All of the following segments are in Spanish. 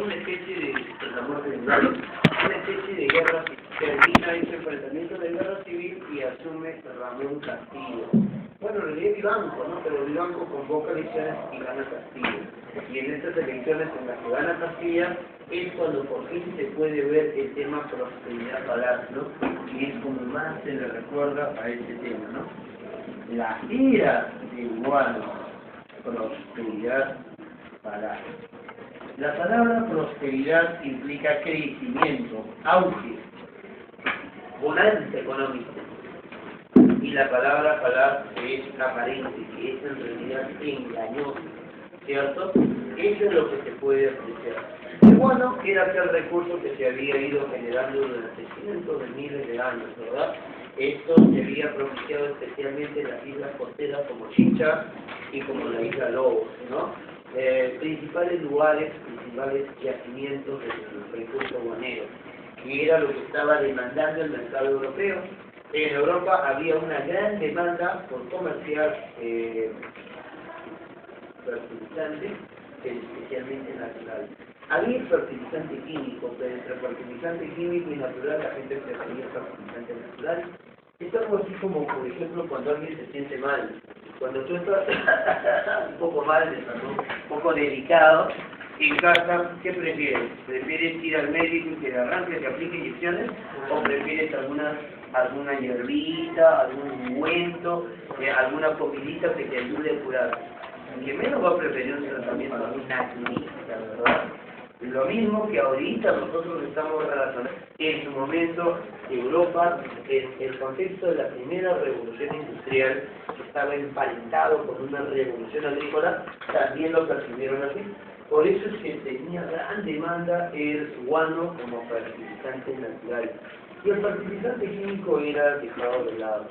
una especie de una especie de guerra. Termina ese enfrentamiento de guerra civil y asume Ramón Castillo. Bueno, en realidad Vivanco, ¿no? Pero Vivanco convoca elecciones y gana Castillo. Y en estas elecciones en las que gana Castilla es cuando por fin se puede ver el tema prosperidad Palacio, ¿no? Y es como más se le recuerda a ese tema, ¿no? La era de Guano, prosperidad Palacio. La palabra prosperidad implica crecimiento, auge, bonanza económica. Y la palabra palabra es aparente, que es en realidad engañosa, ¿cierto? Eso es lo que se puede apreciar. Y bueno, era aquel recurso que se había ido generando durante cientos de miles de años, ¿verdad? Esto se había propiciado especialmente en las islas costeras como Chincha y como la isla Lobos, ¿no? Principales lugares, principales yacimientos del recurso guanero, que era lo que estaba demandando el mercado europeo. En Europa había una gran demanda por comerciar fertilizantes, especialmente naturales. Había fertilizante químico, pero entre fertilizante químico y natural la gente prefería fertilizante natural. Es algo así como, por ejemplo, cuando alguien se siente mal. Cuando tú estás un poco mal, un poco delicado, en casa, ¿qué prefieres? ¿Prefieres ir al médico y que le arranque, que aplique inyecciones? ¿O prefieres alguna hierbita, algún ungüento, alguna comidita que te ayude a curar? El que menos va a preferir un tratamiento naturista, ¿verdad? Lo mismo que ahorita nosotros estamos relacionando. En su momento, Europa, en el contexto de la primera revolución industrial, que estaba emparentado con una revolución agrícola, también lo percibieron así. Por eso es que tenía gran demanda el guano como fertilizante natural. Y el fertilizante químico era dejado de lado.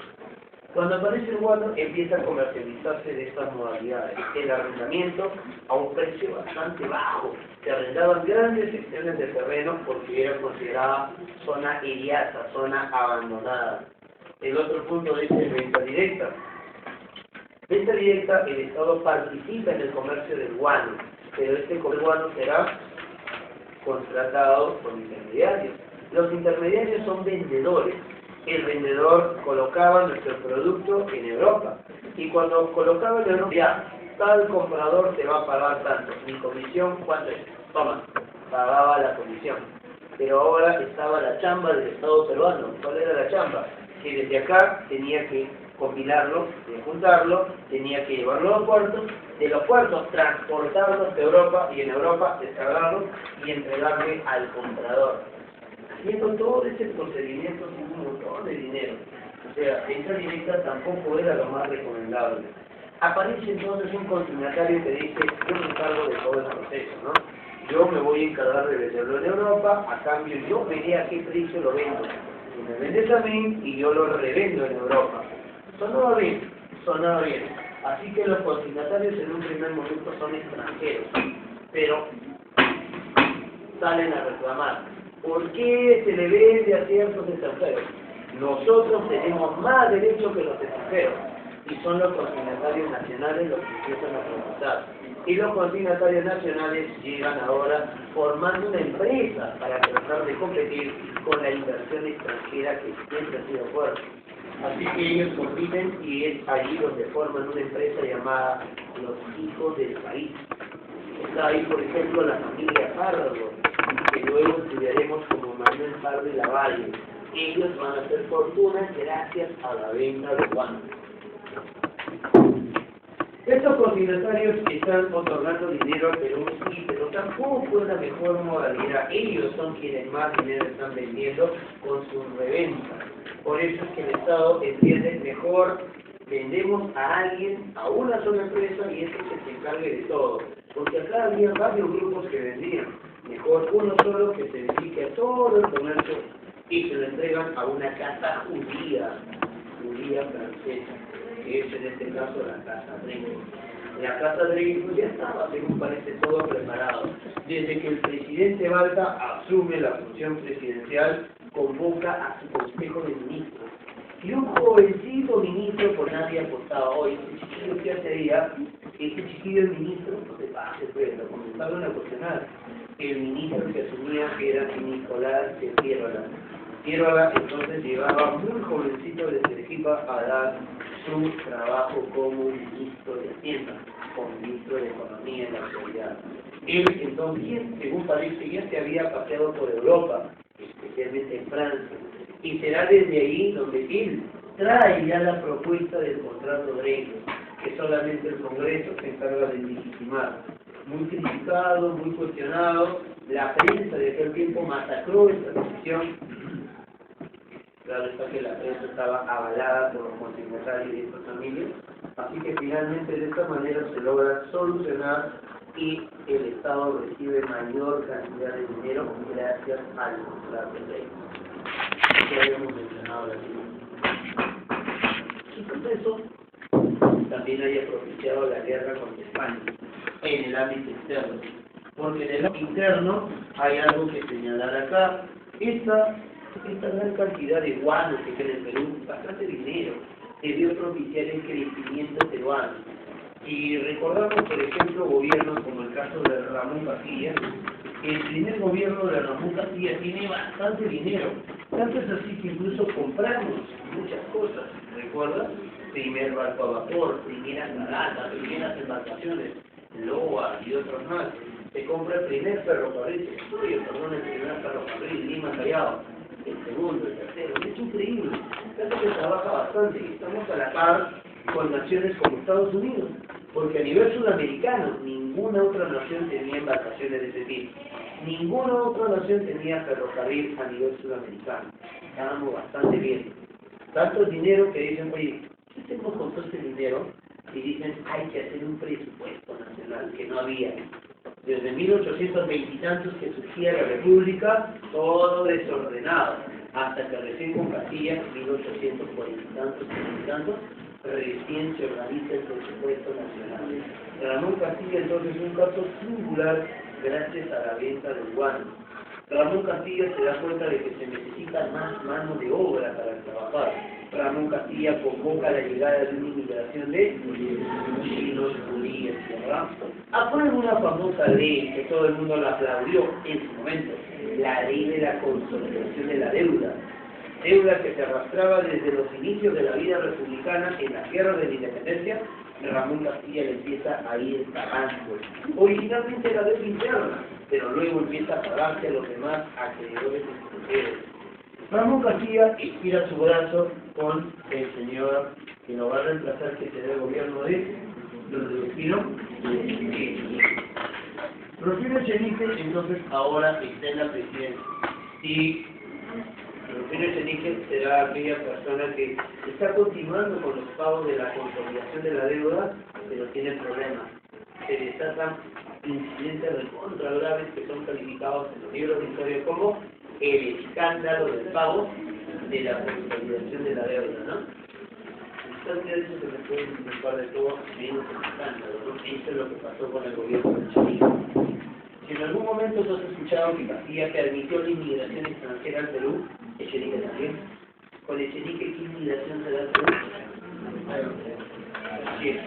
Cuando aparece el guano, empieza a comercializarse de estas modalidades. El arrendamiento a un precio bastante bajo. Se arrendaban grandes secciones de terreno porque era considerada zona eriaza, zona abandonada. El otro punto es venta directa. Venta directa, el Estado participa en el comercio del guano, pero este guano será contratado por intermediarios. Los intermediarios son vendedores. El vendedor colocaba nuestro producto en Europa. Y cuando colocaba en Europa, ya, tal comprador te va a pagar tanto. Mi comisión, ¿cuánto es? Toma, pagaba la comisión. Pero ahora estaba la chamba del Estado peruano. ¿Cuál era la chamba? Que desde acá tenía que compilarlo, juntarlo, tenía que llevarlo a los puertos, de los puertos transportarlos a Europa y en Europa descargarlos y entregarle al comprador. Haciendo todo ese procedimiento sin un montón de dinero. O sea, venta directa tampoco era lo más recomendable. Aparece entonces un consignatario que dice, yo me encargo de todo el proceso, ¿no? Yo me voy a encargar de venderlo en Europa, a cambio yo veré a qué precio lo vendo. Y me vendes a mí y yo lo revendo en Europa. Sonaba bien. Así que los consignatarios en un primer momento son extranjeros, pero salen a reclamar. ¿Por qué se le vende a ciertos extranjeros? Nosotros tenemos más derechos que los extranjeros. Y son los consignatarios nacionales los que empiezan a protestar. Y los consignatarios nacionales llegan ahora formando una empresa para tratar de competir con la inversión extranjera que siempre ha sido fuerte. Así que ellos compiten y es allí donde forman una empresa llamada Los Hijos del País. Está ahí, por ejemplo, la familia Pardo, que luego estudiaremos como Manuel Pardo y Lavalle. Ellos van a hacer fortunas gracias a la venta de guano. Estos consignatarios están otorgando dinero al Perú, sí, pero tampoco es la mejor modalidad. Ellos son quienes más dinero están vendiendo con sus reventas. Por eso es que el Estado entiende mejor, vendemos a alguien, a una sola empresa y eso que se encargue de todo. Porque acá había varios grupos que vendían. Mejor uno solo que se dedique a todo el comercio y se lo entregan a una casa judía francesa, que es en este caso la Casa Dreyfus. La Casa Dreyfus ya estaba, según parece, todo preparado. Desde que el presidente Balta asume la función presidencial, convoca a su consejo de ministros. Y un jovencito ministro, por nadie apostaba hoy, este chiquillo que hace día, este chiquillo el ministro, no te pases, pues, lo comenzaron a cuestionar. el ministro que asumía, que era Nicolás de Piérola. Piérola entonces llegaba muy jovencito desde Arequipa a dar su trabajo como ministro de Hacienda, como ministro de Economía en la actualidad. Él entonces, según parece, ya se había paseado por Europa, especialmente en Francia, y será desde ahí donde él trae ya la propuesta del contrato de ellos, que solamente el Congreso se encarga de legitimar. Muy criticado, muy cuestionado, la prensa de aquel tiempo masacró esta decisión. Claro está que la prensa estaba avalada por los multimillonarios de estas familias, así que finalmente de esta manera se logra solucionar y el Estado recibe mayor cantidad de dinero gracias al contrato de ellos. Ya habíamos mencionado la y con eso también haya propiciado la guerra contra España en el ámbito externo, porque en el ámbito interno hay algo que señalar acá. Esta gran cantidad de guanos que queda en Perú, bastante dinero, debió propiciar el crecimiento peruano. Y recordamos, por ejemplo, gobiernos como el caso de Ramón Castilla. El primer gobierno de Ramón Castilla tiene bastante dinero, tanto es así que incluso compramos muchas cosas, ¿recuerdas? Primer barco a vapor, primeras fragatas, primeras embarcaciones, loa y otros más. Se compra el primer ferrocarril, el primer ferrocarril, Lima Callao, el segundo, el tercero. Es increíble, tanto que trabaja bastante y estamos a la par con naciones como Estados Unidos, porque a nivel sudamericano ninguna otra nación tenía embarcaciones de ese tipo, ninguna otra nación tenía ferrocarril a nivel sudamericano. Estábamos bastante bien. Tanto dinero que dicen, oye, ¿qué hacemos con todo este dinero? Y dicen, hay que hacer un presupuesto nacional, que no había. Desde 1820 y tantos que surgía la República, todo desordenado, hasta que recién con Castilla, 1840 y tantos, recién se organiza el presupuesto nacional. Ramón Castilla entonces es un caso singular gracias a la venta del guano. Ramón Castilla se da cuenta de que se necesita más mano de obra para trabajar. Ramón Castilla convoca la llegada de una inmigración de chinos, judíos, ¿verdad? Aprueba una famosa ley que todo el mundo la aplaudió en su momento, la ley de la consolidación de la deuda. Deuda que se arrastraba desde los inicios de la vida republicana en las guerras de la independencia. Ramón Castilla le empieza a ir pagando. Originalmente era deuda interna, pero luego empieza a pagarse a los demás acreedores extranjeros. Ramón Castilla estira su brazo con el señor que lo va a reemplazar, que será el gobierno de Rufino Echenique. Entonces ahora está en la presidencia. Y Rufino Echenique será aquella persona que está continuando con los pagos de la consolidación de la deuda, pero tiene problemas. Se desatan incidentes recontra graves que son calificados en los libros de historia como el escándalo del pago de la consolidación de la deuda, ¿no? De eso se me puede inculpar de todo menos el escándalo, ¿no? Eso es lo que pasó con el gobierno de Echenique. Si en algún momento tú has escuchado que Castilla permitió la inmigración extranjera al Perú, Echenique también. Con Echenique, ¿qué inmigración se da al Perú? Así es.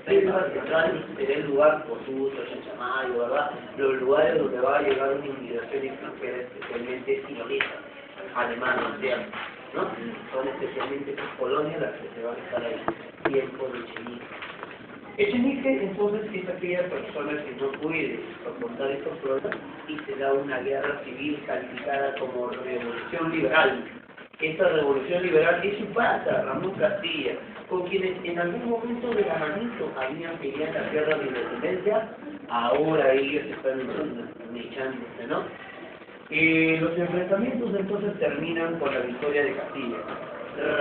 Selva Central será el lugar, Posuto, Chanchamayo, ¿verdad? Los lugares donde va a llegar una inmigración extranjera, especialmente inglesa, alemana, ¿no? Son especialmente esas colonias las que se van a estar ahí, tiempo de Echenique. Echenique entonces es aquella persona que no puede soportar estos problemas y se da una guerra civil calificada como revolución liberal. Esta revolución liberal es su pata, Ramón Castilla, con quienes en algún momento de la manito habían peleado la guerra de independencia, ahora ellos están echándose, ¿no? Los enfrentamientos entonces terminan con la victoria de Castilla.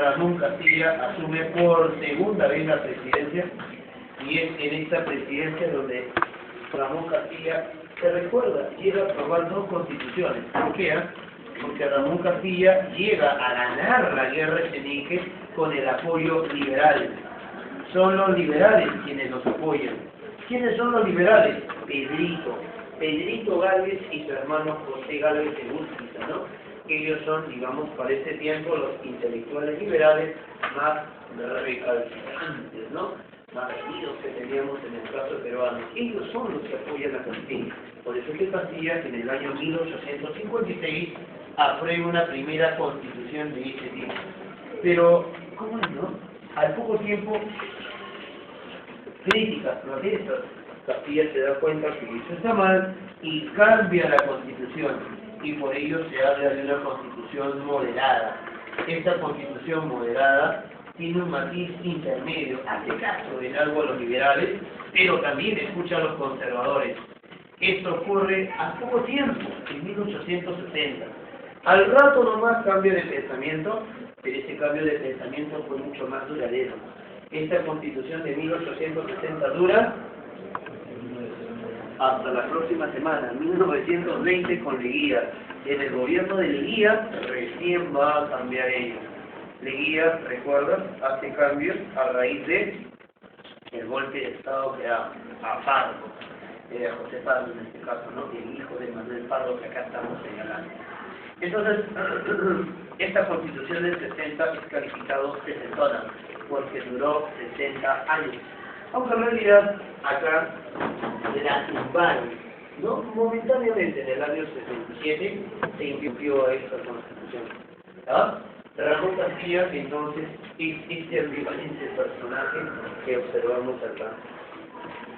Ramón Castilla asume por segunda vez la presidencia, y es en esta presidencia donde Ramón Castilla, se recuerda, llega a aprobar dos constituciones. ¿Por qué? Porque Ramón Castilla llega a ganar la guerra Echenique con el apoyo liberal. Son los liberales quienes los apoyan. ¿Quiénes son los liberales? Pedrito Gálvez y su hermano José Gálvez de Úrquiza, ¿no? Ellos son, digamos, para ese tiempo los intelectuales liberales más recalcitrantes, ¿no? partidos que teníamos en el caso peruano. Ellos son los que apoyan la Castilla. Por eso es que Castilla en el año 1856 aprueba una primera constitución de ese tipo. Pero, ¿cómo es, no? Al poco tiempo, críticas protestas. Castilla se da cuenta que eso está mal y cambia la constitución. Y por ello se habla de una constitución moderada. Esta constitución moderada tiene un matiz intermedio, hace caso en algo a los liberales, pero también escucha a los conservadores. Esto ocurre a poco tiempo, en 1870. Al rato nomás cambia de pensamiento, pero ese cambio de pensamiento fue mucho más duradero. Esta constitución de 1870 dura hasta la próxima semana, 1920 con Leguía. En el gobierno de Leguía recién va a cambiar ello. Leguía, ¿recuerdas? Hace cambios a raíz de el golpe de Estado que era a Pardo, José Pardo en este caso, ¿no? El hijo de Manuel Pardo que acá estamos señalando. Entonces, esta constitución del 60 es calificado sesentona, porque duró 60 años. Aunque en realidad acá la tumbaron, ¿no? Momentáneamente en el año 67 se impidió a esta constitución. ¿Ah? Ramón Castilla entonces es este ambivalente personaje que observamos acá.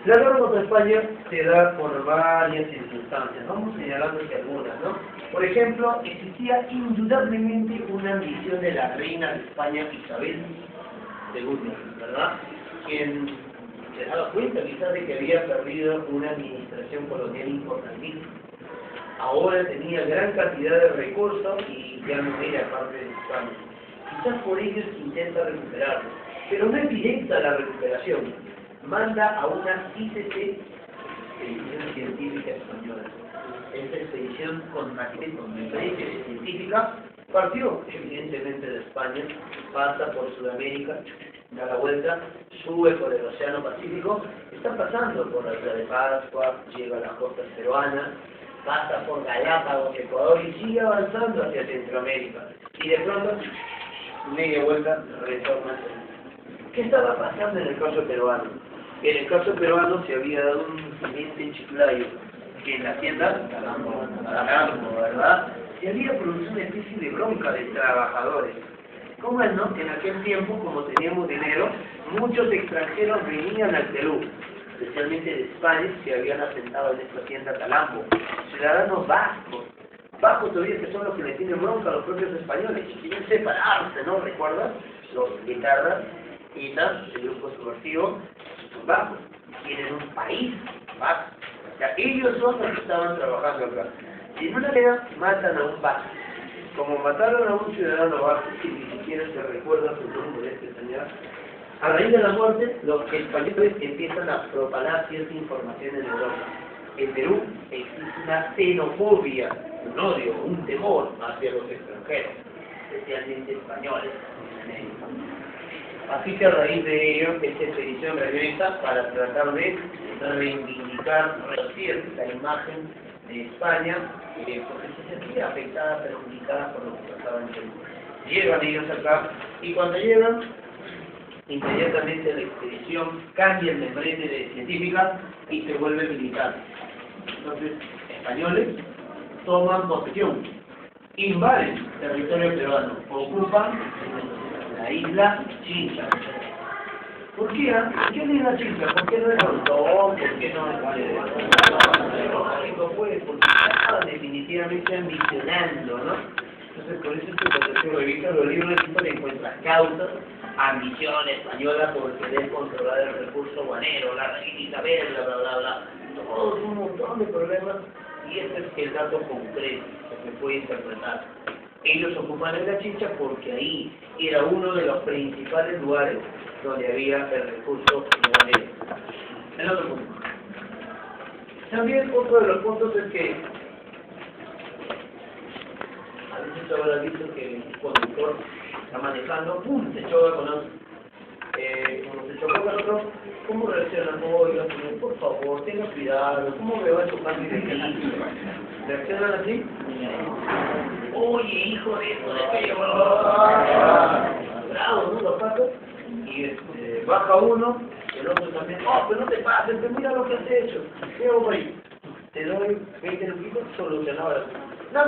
La guerra contra España se da por varias circunstancias, vamos señalando que algunas, ¿no? Por ejemplo, existía indudablemente una ambición de la reina de España, Isabel II, ¿verdad? Quien se daba cuenta quizás de que había perdido una administración colonial importantísima. Ahora tenía gran cantidad de recursos y ya no era parte de España. Quizás por ello intenta recuperarlo, pero no es directa la recuperación. Manda a una ICC, Expedición Científica Española. Esta expedición con referencia científica partió evidentemente de España, pasa por Sudamérica, da la vuelta, sube por el Océano Pacífico, está pasando por la Isla de Pascua, llega a las costas peruanas, pasa por Galápagos, Ecuador y sigue avanzando hacia Centroamérica. Y de pronto, media vuelta, retorna. ¿Qué estaba pasando en el caso peruano? En el caso peruano se había dado un incidente en Chiclayo, que en la hacienda Talambo, ¿verdad? Se había producido una especie de bronca de trabajadores. ¿Cómo es, no? En aquel tiempo, como teníamos dinero, muchos extranjeros venían al Perú, especialmente de España, que habían asentado en esta hacienda Talambo. Ciudadanos vascos todavía, que son los que le tienen bronca a los propios españoles, y quieren separarse, ¿no? ¿Recuerdas? Los guitarras, ETA, el grupo subversivo, son vascos, tienen un país vasco. O sea, ellos son los que estaban trabajando acá. Y en una guerra matan a un vasco. Como mataron a un ciudadano vasco, que ni siquiera se recuerda su nombre de este señor, a raíz de la muerte, los españoles empiezan a propagar cierta información en Europa. En Perú existe una xenofobia, un odio, un temor hacia los extranjeros, especialmente españoles en América. Así que a raíz de ello, esta expedición regresa para tratar de reivindicar, reducir la imagen de España, porque se sentía afectada, perjudicada por lo que pasaba en Perú. Llegan ellos acá, y cuando llegan, inmediatamente la expedición cambia el membrete de científica y se vuelve militar. Entonces, españoles toman posesión, invaden territorio peruano, ocupan la isla Chincha. ¿Por qué? ¿Por qué la isla Chincha? ¿Por qué no es Rondón? ¿Por qué no es lógico? Pues porque estaba definitivamente ambicionando, ¿no? Entonces, por eso es que cuando se revisan los libros de historia encuentras causas, ambición española por querer controlar el recurso guanero, la reina Isabel, bla, bla, bla, bla. Todos un montón de problemas, y este es el dato concreto que se puede interpretar. Ellos ocupan la Chincha porque ahí era uno de los principales lugares donde había el recurso guanero. El otro punto. También otro de los puntos es que a veces se habrá visto que el conductor está manejando, ¡pum!, se choca con otro. Como se chocó con otro, ¿cómo reaccionan? Oiga, señor, por favor, tenga cuidado, ¿cómo me va a chocar mi vehículo? ¿Reaccionan así? Oye, hijo de eso, de que yo... Bravo, ¿no? Los pasos. Y baja uno, El otro también, oh, pero no te pases, pero mira lo que has hecho. ¿Qué hago por ahí? Te doy 20 luquitos, solucionado. No,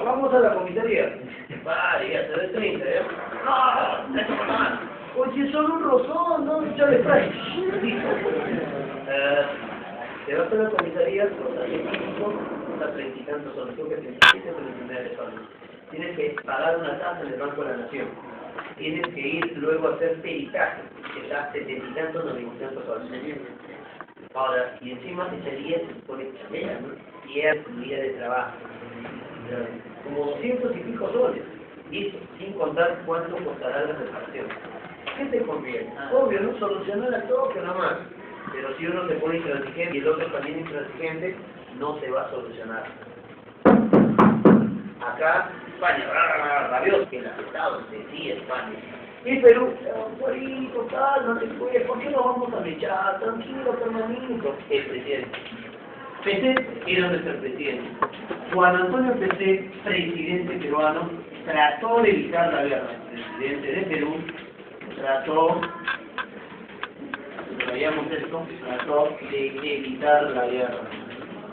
vamos a la comisaría. Vale, ya te doy 30, ¿eh? No, eso no más. Oye, solo un rozón, ¿no? Ya le traes. Te vas a la comisaría, los científicos, unos 30 y tantos soles, creo que 37 39 soles. Tienes que pagar una tasa en el Banco de la Nación. Tienes que ir luego a hacer peritaje, que está 70 y tantos, 90 y tantos soles. Ahora, y encima ese día se supone que chambea, ¿no? Y es un día de trabajo. Como 200 y pico soles. Y eso, sin contar cuánto costará la reparación. ¿Qué te conviene? Obvio, no solucionar a todo que nada más. Pero si uno se pone intransigente y el otro también intransigente, no se va a solucionar. Acá, España, rabioso, que el afectado decía España. Y Perú, Juanito, no te cuides, ¿por qué no vamos a mechar? Tranquilo, hermanito. El presidente. PC era nuestro presidente. Juan Antonio PC, presidente peruano, trató de evitar la guerra. El presidente de Perú trató, veíamos esto, trató de evitar la guerra.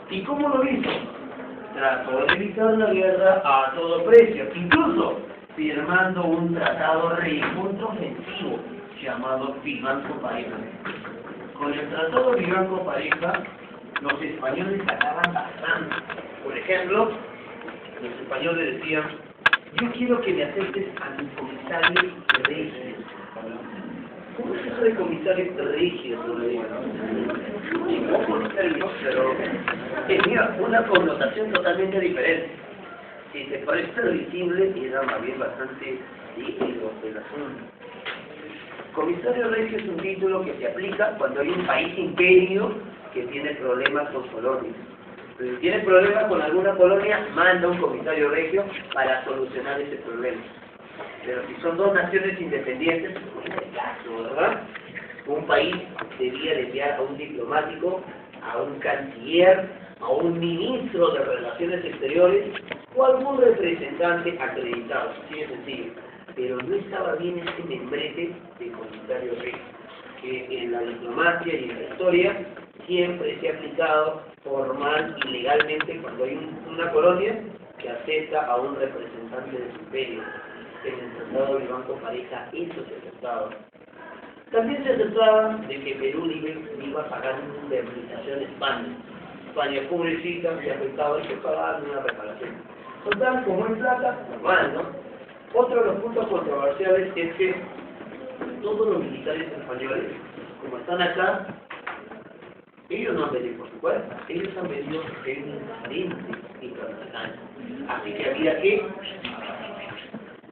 ¿Y cómo lo hizo? Trató de evitar la guerra a todo precio, incluso firmando un tratado recontraofensivo llamado Vivanco-Pareja. Con el tratado Vivanco-Pareja, los españoles sacaban bastante. Por ejemplo, los españoles decían, yo quiero que me aceptes a mi comisario Regio. ¿Cómo es eso de comisario Regio? Pero tenía una connotación totalmente diferente. Si te parece visible, era más bien bastante líquido el asunto. Comisario Regio es un título que se aplica cuando hay un país imperio que tiene problemas con colonias. Si tiene problemas con alguna colonia, manda un comisario regio para solucionar ese problema. Pero si son dos naciones independientes, como en este caso, ¿verdad? Un país debía de enviar a un diplomático, a un canciller, a un ministro de Relaciones Exteriores o algún representante acreditado, así de sencillo. Pero no estaba bien este membrete de comisario regio, que en la diplomacia y en la historia siempre se ha aplicado formal y legalmente cuando hay una colonia que acepta a un representante de su imperio. En el tratado de Vivanco-Pareja eso se aceptaba. También se aceptaba de que Perú le iba a pagar una indemnización a España. España pobrecita, se afectaba, hay que pagar una reparación. Total, como en plata, normal, ¿no? Otro de los puntos controversiales es que todos los militares españoles, como están acá, ellos no han venido por su cuenta, ellos han venido en un frente internacional. Así que había que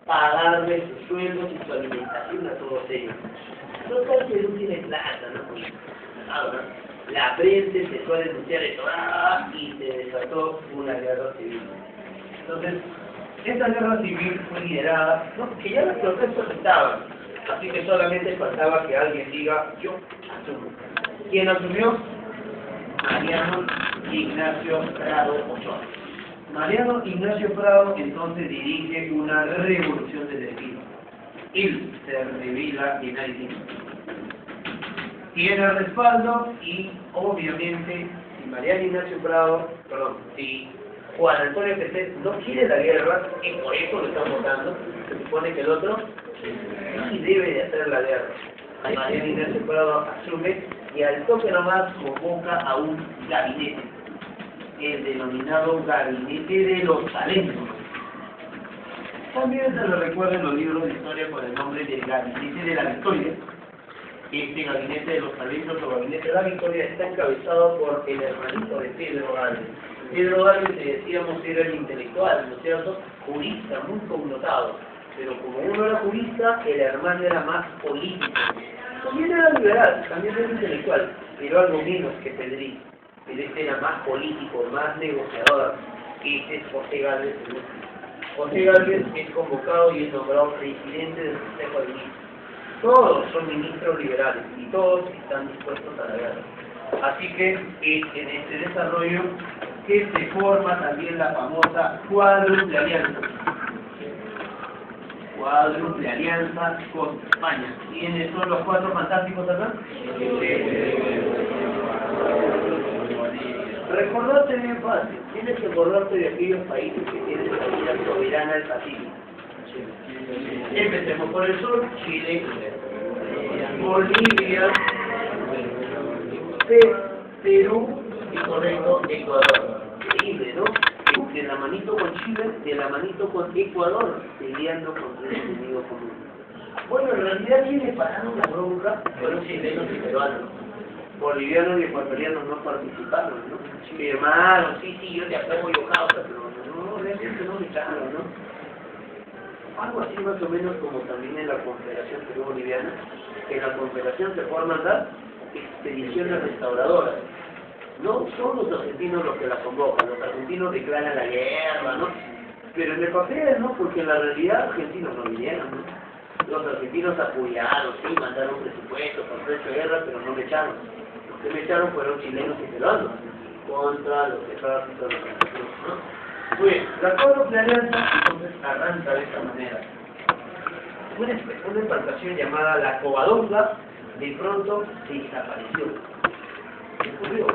pagarles sus sueldos y su alimentación a todos ellos. Total, Perú tiene plata, ¿no? La prensa empezó a denunciar esto, y se desató una guerra civil. Entonces, esta guerra civil fue liderada, ¿no? Que ya las protestas estaban, así que solamente faltaba que alguien diga, yo asumo. ¿Quién asumió? Mariano Ignacio Prado Ochoa. Mariano Ignacio Prado entonces dirige una revolución de destino. Él se revela en Haití. Tiene respaldo y obviamente si Juan Antonio PC no quiere la guerra, y por eso lo están votando, se supone que el otro sí debe de hacer la guerra. Mariano Ignacio Prado asume y al toque nomás convoca a un gabinete, el denominado Gabinete de los Talentos. También se lo recuerda en los libros de historia con el nombre de Gabinete de la Victoria. Este Gabinete de los Talentos o Gabinete de la Victoria está encabezado por el hermanito de Pedro Gálvez. Pedro Gálvez, decíamos, era el intelectual, ¿no es cierto? Jurista, muy connotado. Pero como uno era jurista, el hermano era más político. También era liberal, también era intelectual, pero algo menos que Pedrito. Pero este era más político, más negociador. Este es José Gálvez. José Gálvez es convocado y es nombrado presidente del Consejo de Ministros. Todos son ministros liberales y todos están dispuestos a la guerra. Así que en este desarrollo que se forma también la famosa cuádruple alianza. cuádruple alianza contra España. ¿Quiénes son los cuatro fantásticos acá? Recordarte bien fácil, tienes que acordarte de aquellos países que tienen salida soberana al Pacífico. Empecemos por el sur, Chile, Bolivia, Perú y correcto, Ecuador. Increíble, ¿no? De la manito con Chile, de la manito con Ecuador, peleando contra el enemigo común. Bueno, en realidad quienes pararon la bronca fueron chilenos y peruanos. Bolivianos y ecuatorianos no participaron, ¿no? Firmaron, sí, yo te apoyo, causa, pero no, realmente no me echaron, ¿no? Algo así más o menos como también en la Confederación Perú-Boliviana. En la Confederación se forman las expediciones restauradoras. No son los argentinos los que la convocan, los argentinos declaran la guerra, ¿no? Pero en el papel, ¿no? Porque en la realidad argentinos no vinieron, ¿no? Los argentinos apoyaron, sí, mandaron presupuestos para precio de guerra, pero no me echaron. Los que me echaron fueron chilenos y peruanos contra los ejércitos de los argentinos, ¿no? Muy bien, la cuádruple alianza entonces arranca de esta manera. Una embarcación llamada la Covadonga de pronto desapareció. ¿Qué ocurrió?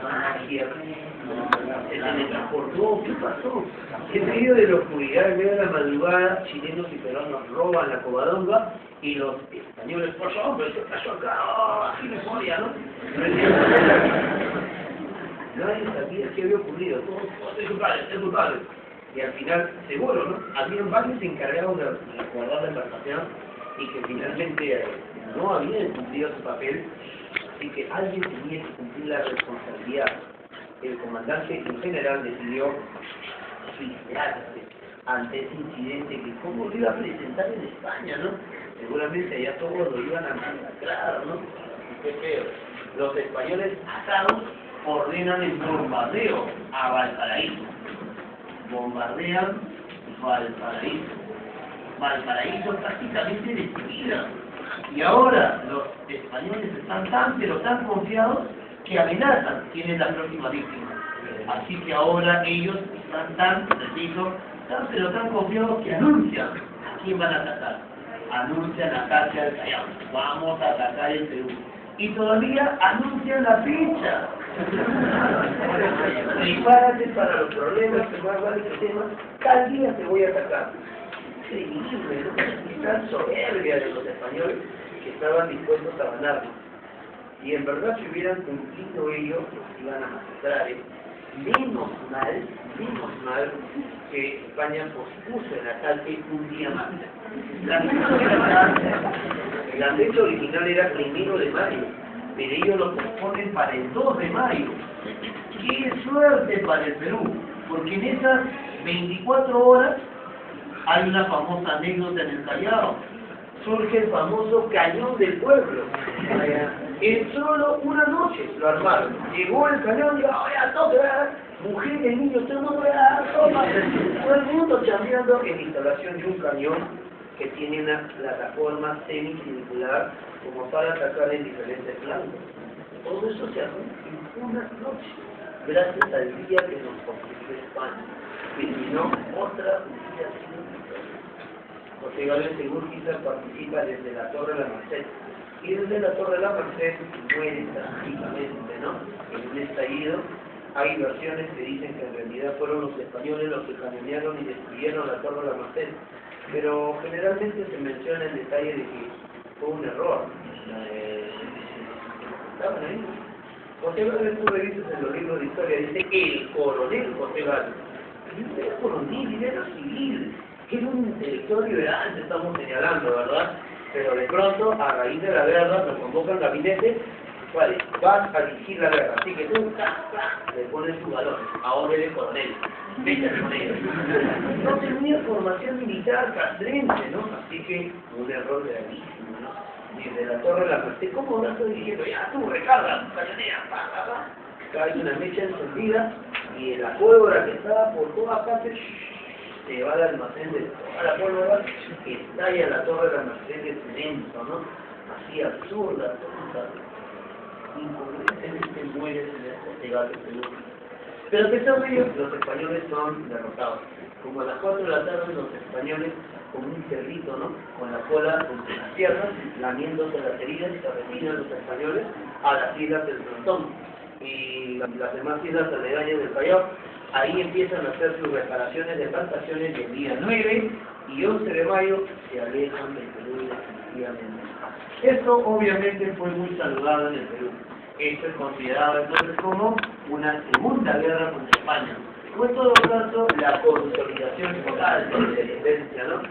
Magia, se teletransportó, ¿qué pasó? En medio de la oscuridad, en medio de la madrugada, chilenos y peruanos roban la Covadonga y los españoles, por favor, ¿qué pasó acá? ¡Oh, así me moría, ¿no? Nadie sabía qué había ocurrido, todos, es culpable. Y al final, seguro, ¿no? Habían varios encargados de guardar la embarcación y que finalmente no habían cumplido su papel. Así que alguien tenía que cumplir la responsabilidad. El comandante en general decidió suicidarse ante ese incidente que cómo lo iba a presentar en España, ¿no? Seguramente allá todos lo iban a masacrar, ¿no? Qué feo. Los españoles atados ordenan el bombardeo a Valparaíso. Bombardean Valparaíso. Valparaíso prácticamente destruida. Y ahora los españoles están tan pero tan confiados que amenazan quién es la próxima víctima. Así que ahora ellos están tan pero tan confiados que anuncian a quién van a atacar. Anuncian ataque al Callao. Vamos a atacar el Perú. Y todavía anuncian la fecha. Prepárate para los problemas que va a haber este tema. Tal día te voy a atacar. Increíble, ¿no? Tan soberbia de los españoles que estaban dispuestos a ganarlo. Y en verdad, si hubieran cumplido ellos, los iban a masacrar. Menos mal que España pospuso el ataque un día más. La fecha original era 1 de mayo, pero ellos lo posponen para el 2 de mayo. ¡Qué suerte para el Perú! Porque en esas 24 horas hay una famosa anécdota en el Callao. Surge el famoso Cañón del Pueblo. En solo una noche lo armaron. Llegó el cañón y dijo, ¡oye, toca! Mujeres, niños, todo el mundo, toma. Todo el mundo chambeando en la instalación de un cañón que tiene una plataforma semicircular como para atacar en diferentes flancos. Todo eso se armó en una noche, gracias al día que nos conquistó España. Terminó otra humillación. José Galvez Urquiza participa desde la Torre de la Merced. Y desde la Torre de la Merced muere trágicamente, ¿no? En un estallido. Hay versiones que dicen que en realidad fueron los españoles los que cañonearon y destruyeron la Torre de la Merced. Pero generalmente se menciona el detalle de que fue un error. ¿Estaban ahí? José Galvez, tú revisas en los libros de historia, dice el coronel José Galvez. Y no era coronel, era civil. Que era un intelectual liberal, estamos señalando, ¿verdad? Pero de pronto, a raíz de la guerra, nos convocan gabinete, vale, vas a dirigir la guerra, así que tú, le pones tu valor, ahora eres coronel, vete al coronel. No tenía formación militar castrense, ¿no? Así que un error gravísimo, ¿no? Desde la Torre de la Merced, ¿cómo vas dirigiendo? Ya tú, recarga, cañonea, cae una mecha encendida y la pólvora que estaba por todas partes, se va al almacén de toda la pólvora, estalla la Torre de la Merced de cemento, ¿no? Así absurda, tonta. Incongruentemente muere José Galvez Perú. Pero a pesar de ello, los españoles son derrotados. Como a las 4 de la tarde, los españoles, como un cerrito, ¿no? Con la cola entre las tierras, lamiéndose las heridas, se retiran los españoles a las islas del Frontón y las demás islas aledañas del Callao. Ahí empiezan a hacer sus reparaciones de plantaciones y el día 9 y 11 de mayo se alejan del Perú definitivamente. Esto obviamente fue muy saludado en el Perú. Esto es considerado entonces como una segunda guerra contra España. Fue en todo caso la consolidación total de la independencia, ¿no?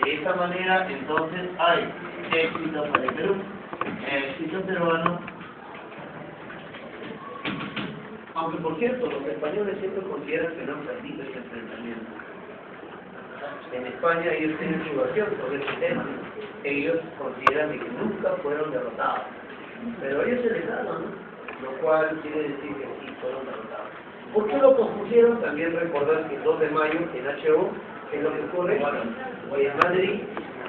De esta manera entonces hay éxito para el Perú, éxito peruano. Aunque por cierto, los españoles siempre consideran que no han perdido ese enfrentamiento. En España ellos tienen su versión sobre este tema. Ellos consideran que nunca fueron derrotados. Pero a ellos se les da, ¿no? Lo cual quiere decir que sí fueron derrotados. ¿Por qué lo pospusieron? También recordar que el 2 de mayo en HO, ¿qué es lo que ocurre? En Madrid,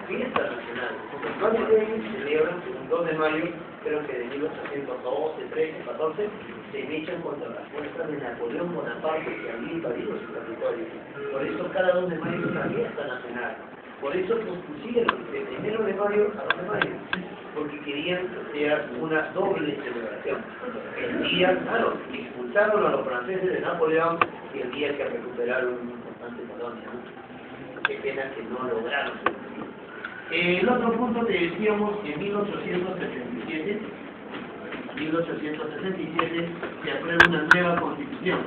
fiesta nacional. En Madrid celebran el 2 de mayo, creo que de 1812, 13, 14, se mechan contra las fuerzas de Napoleón Bonaparte que habían invadido su territorio. Por eso cada 2 de mayo es una fiesta nacional. Por eso pospusieron de 1 de mayo a 2 de mayo, porque querían que sea una doble celebración. El día, claro, expulsaron a los franceses de Napoleón y el día que recuperaron una importante colonia, ¿no? Qué pena que no lograron. El otro punto que decíamos, en 1867 se aprueba una nueva constitución.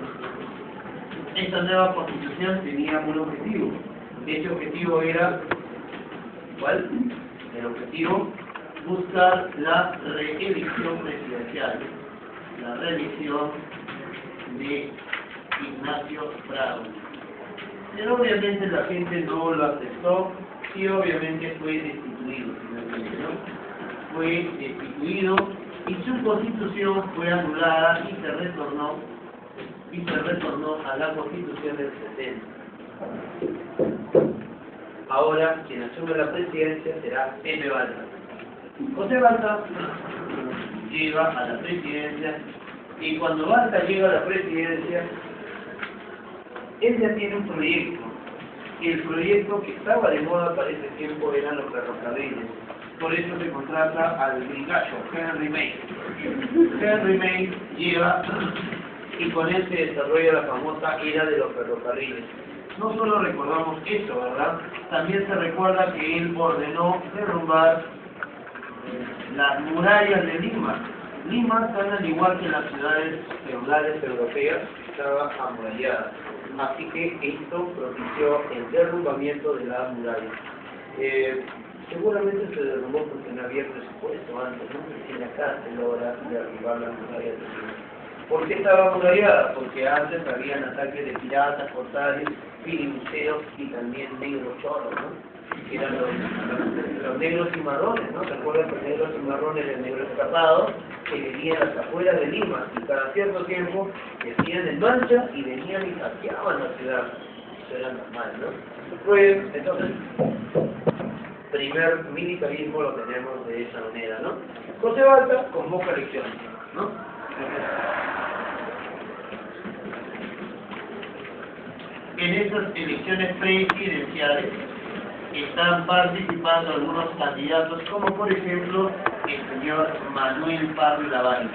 Esta nueva constitución tenía un objetivo. Ese objetivo era, ¿cuál? El objetivo, buscar la reelección presidencial, la reelección de Ignacio Prado. Pero obviamente la gente no lo aceptó y obviamente fue destituido finalmente, ¿no? Fue destituido y su constitución fue anulada y se retornó a la constitución del 70. Ahora quien asume la presidencia será M. Balta. José Balta llega a la presidencia y cuando Balta llega a la presidencia, él ya tiene un proyecto. Y el proyecto que estaba de moda para ese tiempo eran los ferrocarriles. Por eso se contrata al brigacho Henry May. Henry May llega y con él se desarrolla la famosa era de los ferrocarriles. No solo recordamos eso, ¿verdad? También se recuerda que él ordenó derrumbar las murallas de Lima. Lima, tan al igual que las ciudades feudales europeas, estaba amurallada. Así que esto propició el derrumbamiento de las murallas. Seguramente se derrumbó porque no había presupuesto antes, ¿no? En la cárcel ahora derribar las murallas de Lima. ¿Por qué estaba amurallada? Porque antes habían ataques de piratas, corsarios, filibusteros y también negros choros, ¿no? Eran los negros y marrones, ¿no? ¿Se acuerdan que negros y marrones del negro escapado? Que vivían a las afueras de Lima y cada cierto tiempo decían en marcha y venían y saqueaban la ciudad. Eso era normal, ¿no? Pues, entonces, primer militarismo lo tenemos de esa manera, ¿no? José Balta convoca elecciones, ¿no? En estas elecciones presidenciales están participando algunos candidatos, como por ejemplo el señor Manuel Pardo Lavalle.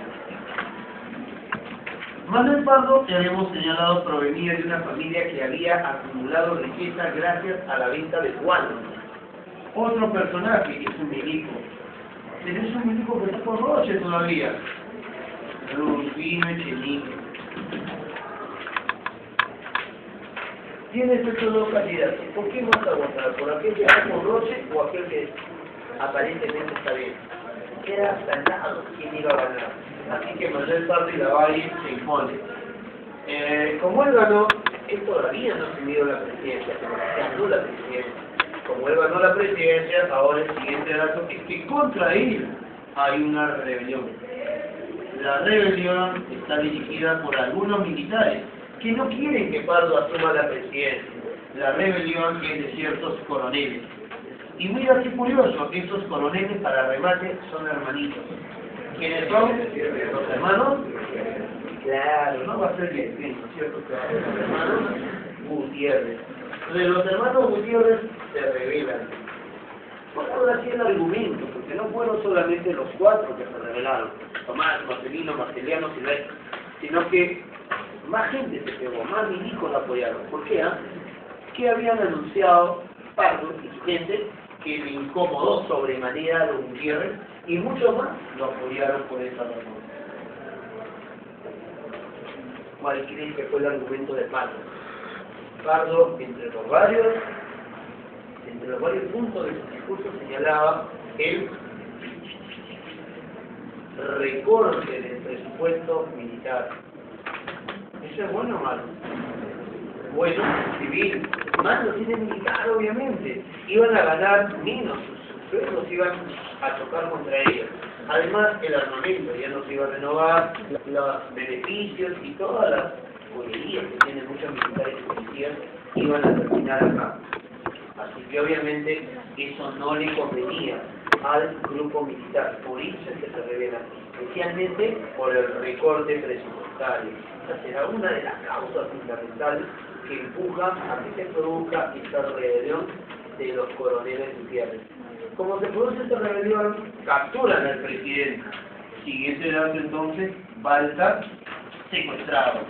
Manuel Pardo, que habíamos señalado, provenía de una familia que había acumulado riqueza gracias a la venta de guano. Otro personaje es un milico. Tenés un milico que está por Roche todavía. Rufino Echenique. Tienes estos dos candidatos. ¿Por quién vas a votar? ¿Por aquel que está por Roche o aquel que aparentemente está bien? Era ganado quién iba a ganar. Así que Manuel Pardo Lavalle se impone. Como él ganó, él todavía no ha tenido la presidencia, pero ganó la presidencia. Como él ganó la presidencia, ahora el siguiente dato es que contra él hay una rebelión. La rebelión está dirigida por algunos militares que no quieren que Pardo asuma la presidencia. La rebelión es de ciertos coroneles. Y mira qué curioso, estos coroneles para remate son hermanitos. ¿Quiénes son? Los hermanos Claro, no va a ser bien, ¿no es cierto? Claro, los hermanos Gutiérrez. Entonces los hermanos Gutiérrez se rebelan. ¿Cuál habrá sido el argumento? Porque no fueron solamente los 4 que se rebelaron, Tomás, Marcelino, Marceliano, Silvestre, sino que más gente se pegó, más milicos la apoyaron. ¿Por qué? ¿Qué habían anunciado Pardo y su gente que le incomodó sobremanera a los Gutiérrez y muchos más lo apoyaron por esa razón? ¿Cuál creen que fue el argumento de Pardo? Pardo, entre los varios puntos de su discurso, señalaba el recorte del presupuesto militar. ¿Eso es bueno o malo? Bueno, civil. Más lo tiene militar, obviamente. Iban a ganar menos, sus sueldos iban a chocar contra ellos. Además, el armamento ya no se iba a renovar, los beneficios y todas las policías que tienen muchos militares y policías iban a terminar acá. Así que obviamente eso no le convenía al grupo militar, por eso es que se rebelan, especialmente por el recorte presupuestario. Esa será una de las causas fundamentales que empuja a que se produzca esta rebelión de los coroneles Gutiérrez. Como se produce esta rebelión, capturan al presidente. Siguiente dato entonces, Balta secuestrado.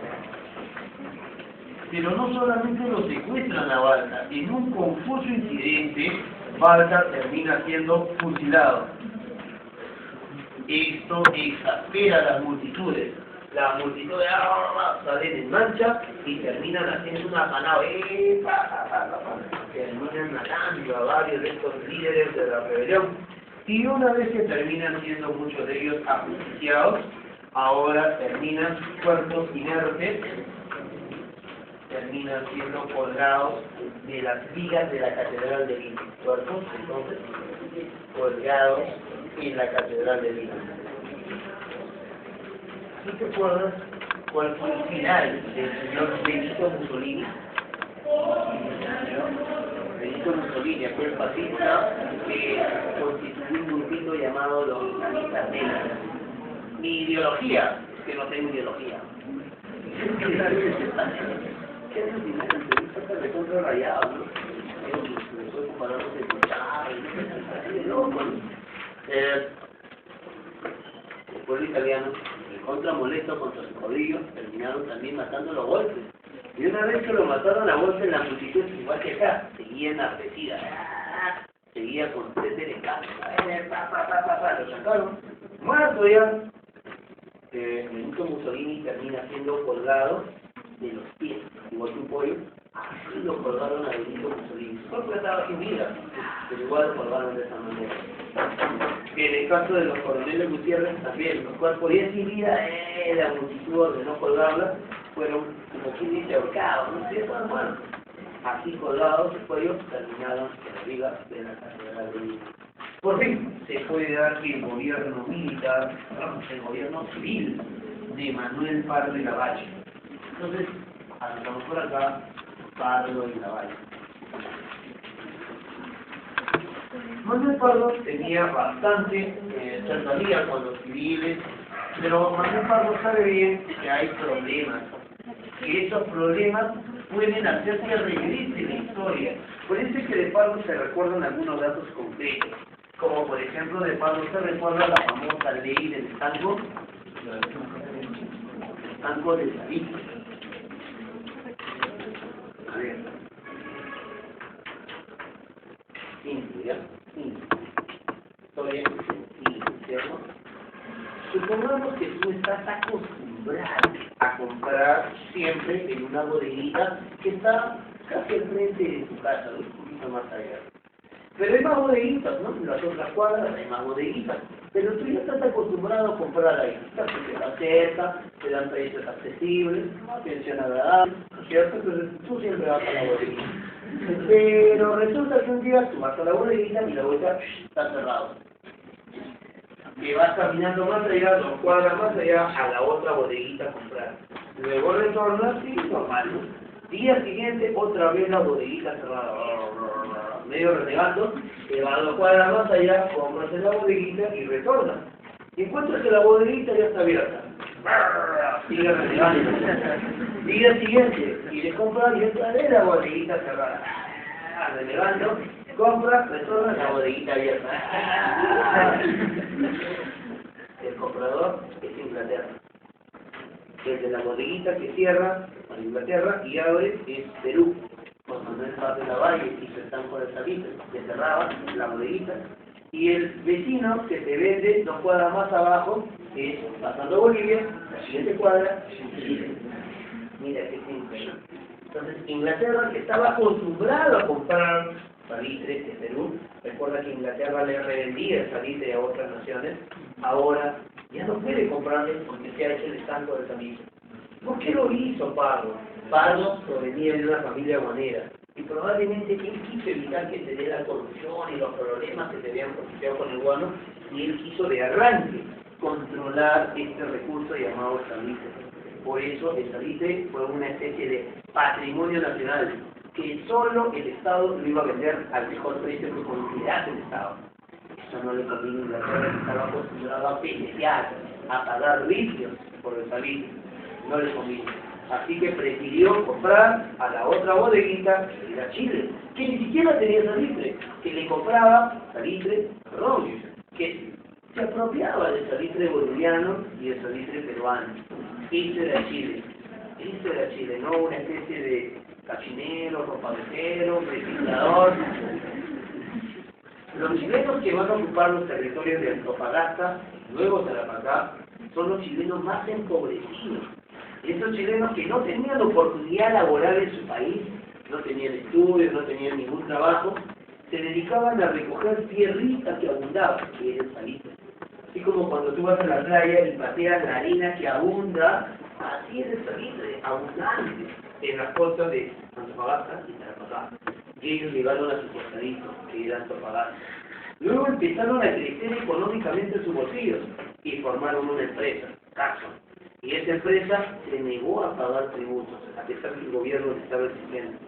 Pero no solamente lo secuestran a Balta, en un confuso incidente, Balta termina siendo fusilado. Esto exaspera a las multitudes. Las multitudes salen en mancha y terminan haciendo una panada. Terminan matando a varios de estos líderes de la rebelión. Y una vez que terminan siendo muchos de ellos ajusticiados, ahora terminan cuerpos inertes, terminan siendo colgados de las vigas de la Catedral de Lima. Cuerpos, entonces, colgados en la Catedral de Lima. ¿Sí te acuerdas cuál fue el final del señor Benito Mussolini? Benito Mussolini fue el fascista que constituyó un grupito llamado los islamistas negros. Mi ideología, que no tengo ideología. ¿Qué es el de contra rayado, no? Después compararnos de escuchar, así de loco, ¿no? El pueblo italiano, el contra molesto contra sus caudillos, terminaron también matando los golpes. Y una vez que lo mataron a golpes, la multitud, igual que acá, seguía enardecida, seguía con sed de descanso, lo sacaron, muerto ya. Benito Mussolini termina siendo colgado de los pies, igual que un pollo, así lo colgaron a Benito Mussolini. Su cuerpo estaba sin vida, pero igual lo colgaron de esa manera. En el caso de los coroneles Gutiérrez también, los cuerpos ya sin vida, la multitud de no colgarlas, fueron, como quien dice, ahorcados, no sé, fueron muertos. Así colgados de cuello, terminaron en las vigas de la Catedral de Lima. Por fin, se puede dar que el gobierno militar, el gobierno civil de Manuel Pardo y Lavalle. Entonces, anotamos por acá, Pardo y Lavalle. Manuel Pardo tenía bastante cercanía con los civiles, pero Manuel Pardo sabe bien que hay problemas, que esos problemas pueden hacerse regredirse en la historia. Por eso es que de Pardo se recuerdan algunos datos concretos, como por ejemplo de Pardo se recuerda la famosa ley del estanco de David. A ver. ¿Ya? Historia ¿cierto? Supongamos que tú estás acostumbrado a comprar siempre en una bodeguita que está casi al frente de tu casa, un poquito más allá. Pero hay más bodeguitas, ¿no? En las otras cuadras hay más bodeguitas. Pero tú ya estás acostumbrado a comprar ahí. Estás cerca, te dan precios accesibles, atención agradable, ¿cierto? Pero tú siempre vas a la bodeguita. Pero resulta que un día tú vas a la bodeguita y la bodeguita está cerrada. Que vas caminando más allá, 2 cuadras más allá, a la otra bodeguita a comprar. Luego retornas y normal, ¿no? Día siguiente, otra vez la bodeguita cerrada. Medio renegando, te vas 2 cuadras más allá, compras en la bodeguita y retornas. Y encuentras que la bodeguita ya está abierta. sigue renegando. Día siguiente, y le compra y otra vez la bodeguita cerrada. Renegando, compra, retorna la bodeguita abierta. El comprador es Inglaterra. Desde la bodeguita que cierra a Inglaterra y abre es Perú. Juan Manuel Paz de la Valle hizo el tanco de salitre, que cerraba la bodeguita. Y el vecino que te vende 2 cuadras más abajo es pasando Bolivia, la siguiente cuadra, Chile. Mira qué simple. Entonces, Inglaterra, que estaba acostumbrado a comprar salitre de Perú, recuerda que Inglaterra le revendía el salitre a otras naciones, ahora ya no puede comprarle porque se ha hecho el estanco de salitre. ¿Por qué lo hizo Pardo? Pardo provenía de una familia guanera y probablemente él quiso evitar que se dé la corrupción y los problemas que se habían propiciado con el guano, y él quiso de arranque controlar este recurso llamado salitre. Por eso el salitre fue una especie de patrimonio nacional que solo el Estado lo iba a vender al mejor precio que considerase el Estado. Eso no le conviene a Inglaterra, que estaba acostumbrado a pelear, a pagar vicios por el salitre. No le conviene. Así que prefirió comprar a la otra bodeguita, que era Chile, que ni siquiera tenía salitre, que le compraba salitre, que se apropiaba del salitre boliviano y del salitre peruano. Eso era Chile. Eso era Chile, no una especie de cachinero, ropavejero, reciclador. Los chilenos que van a ocupar los territorios de Antofagasta, luego Tarapacá, son los chilenos más empobrecidos. Esos chilenos que no tenían oportunidad laboral en su país, no tenían estudios, no tenían ningún trabajo, se dedicaban a recoger tierrita que abundaba, que era el salitre. Así como cuando tú vas a la playa y pateas la arena que abunda, así es el salitre, abundante, en las costas de Antofagasta y Tarapacá. Y ellos llegaron a su costadito, que era Antofagasta. Luego empezaron a crecer económicamente sus bolsillos y formaron una empresa, Carson. Y esa empresa se negó a pagar tributos, a pesar que el gobierno le estaba exigiendo.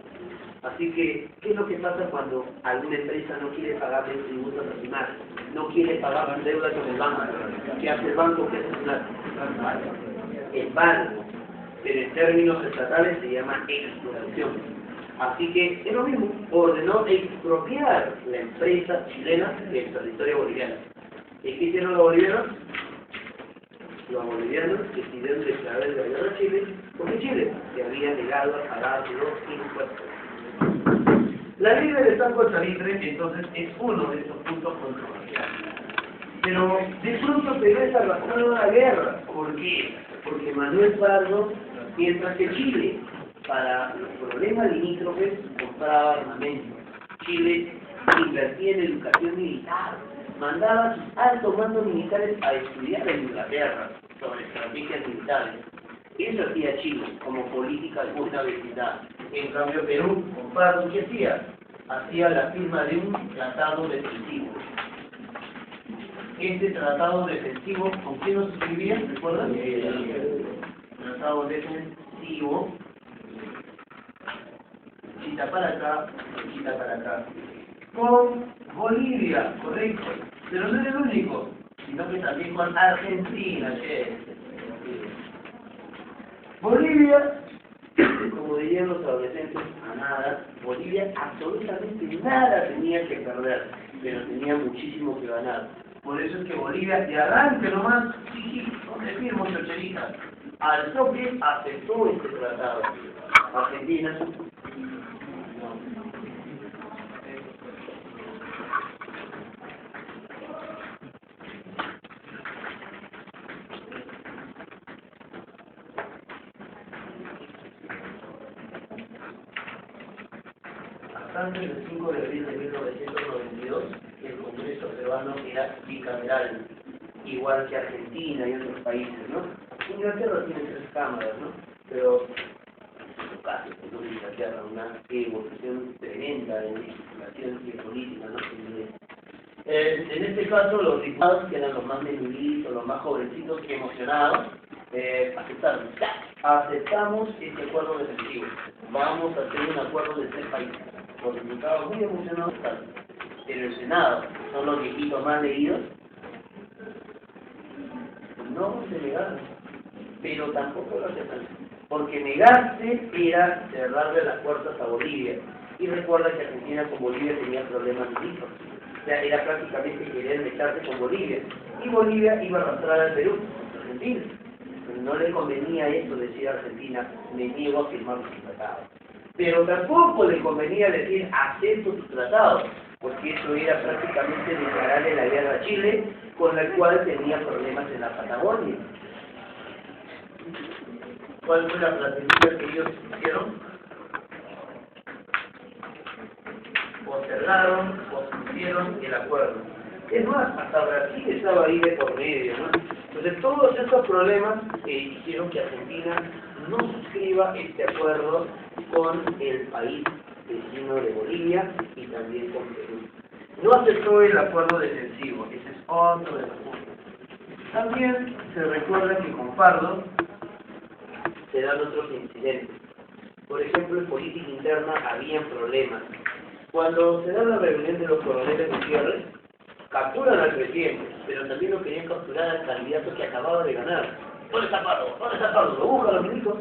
Así que, ¿qué es lo que pasa cuando alguna empresa no quiere pagarle tributos a su marca? No quiere pagar su deuda con el banco. ¿Qué hace el banco? ¿Qué hace el banco? Pero en términos estatales se llama expropiación. Así que es lo mismo, ordenó expropiar la empresa chilena del territorio boliviano. ¿Y qué hicieron los bolivianos? Los bolivianos decidieron declarar la guerra a Chile porque Chile se había negado a pagar los impuestos. La ley del estanco de salitre, entonces, es uno de esos puntos controversiales. Pero de pronto se ve esa razón de la guerra. ¿Por qué? Porque Manuel Pardo, mientras que Chile, para los problemas limítrofes, compraba armamento. Chile invertía en educación militar, mandaba a sus altos mandos militares a estudiar en Inglaterra sobre estrategias militares. Eso hacía Chile como política de buena vecindad. En cambio Perú, con Pardo, ¿qué hacía? Hacía la firma de un tratado defensivo. Este tratado defensivo, ¿con quién lo suscribía? ¿Recuerdan? Tratado defensivo. Chita para acá, chita para acá. Con Bolivia, correcto. Pero no es el único, sino que también con Argentina, che. Bolivia, como dirían los adolescentes, a nada. Bolivia absolutamente nada tenía que perder, pero tenía muchísimo que ganar. Por eso es que Bolivia, de arranque nomás, sí, ¿dónde firmo, chocherita? Al toque aceptó este tratado. Argentina, antes del 5 de abril de 1992, el Congreso peruano era bicameral, igual que Argentina y otros países, ¿no? Inglaterra tiene 3 cámaras, ¿no? Pero casi no es Inglaterra, una evolución tremenda en legislación y política, ¿no? En este caso, los diputados, que eran los más menuditos, los más jovencitos y emocionados, aceptaron. Aceptamos este acuerdo defensivo. Vamos a hacer un acuerdo de 3 países. Los diputados muy emocionados están. Pero el Senado, que son los viejitos más leídos, no se negaron. pero tampoco lo aceptan, porque negarse era cerrarle las puertas a Bolivia. Y recuerda que Argentina con Bolivia tenía problemas distintos. O sea, era prácticamente querer meterse con Bolivia. Y Bolivia iba a arrastrar al Perú, Argentina. No le convenía eso decir a Argentina, me niego a firmar su tratado. Pero tampoco le convenía decir, acepto tu tratado, porque eso era prácticamente declararle la guerra a Chile, con la cual tenía problemas en la Patagonia. ¿Cuál fue la estrategia que ellos hicieron? Postergaron, pospusieron el acuerdo. Es más, hasta Brasil estaba ahí de por medio, ¿no? Entonces todos estos problemas hicieron que Argentina no suscriba este acuerdo con el país vecino de Bolivia y también con Perú. No aceptó el acuerdo defensivo, ese es otro de los puntos. También se recuerda que con Pardo se dan otros incidentes. Por ejemplo, en política interna habían problemas. Cuando se da la reunión de los coroneles Gutiérrez, capturan al presidente, pero también lo querían capturar al candidato que acababa de ganar. ¿Dónde está Pardo? ¿Dónde está Pardo? Lo buscan los milicos.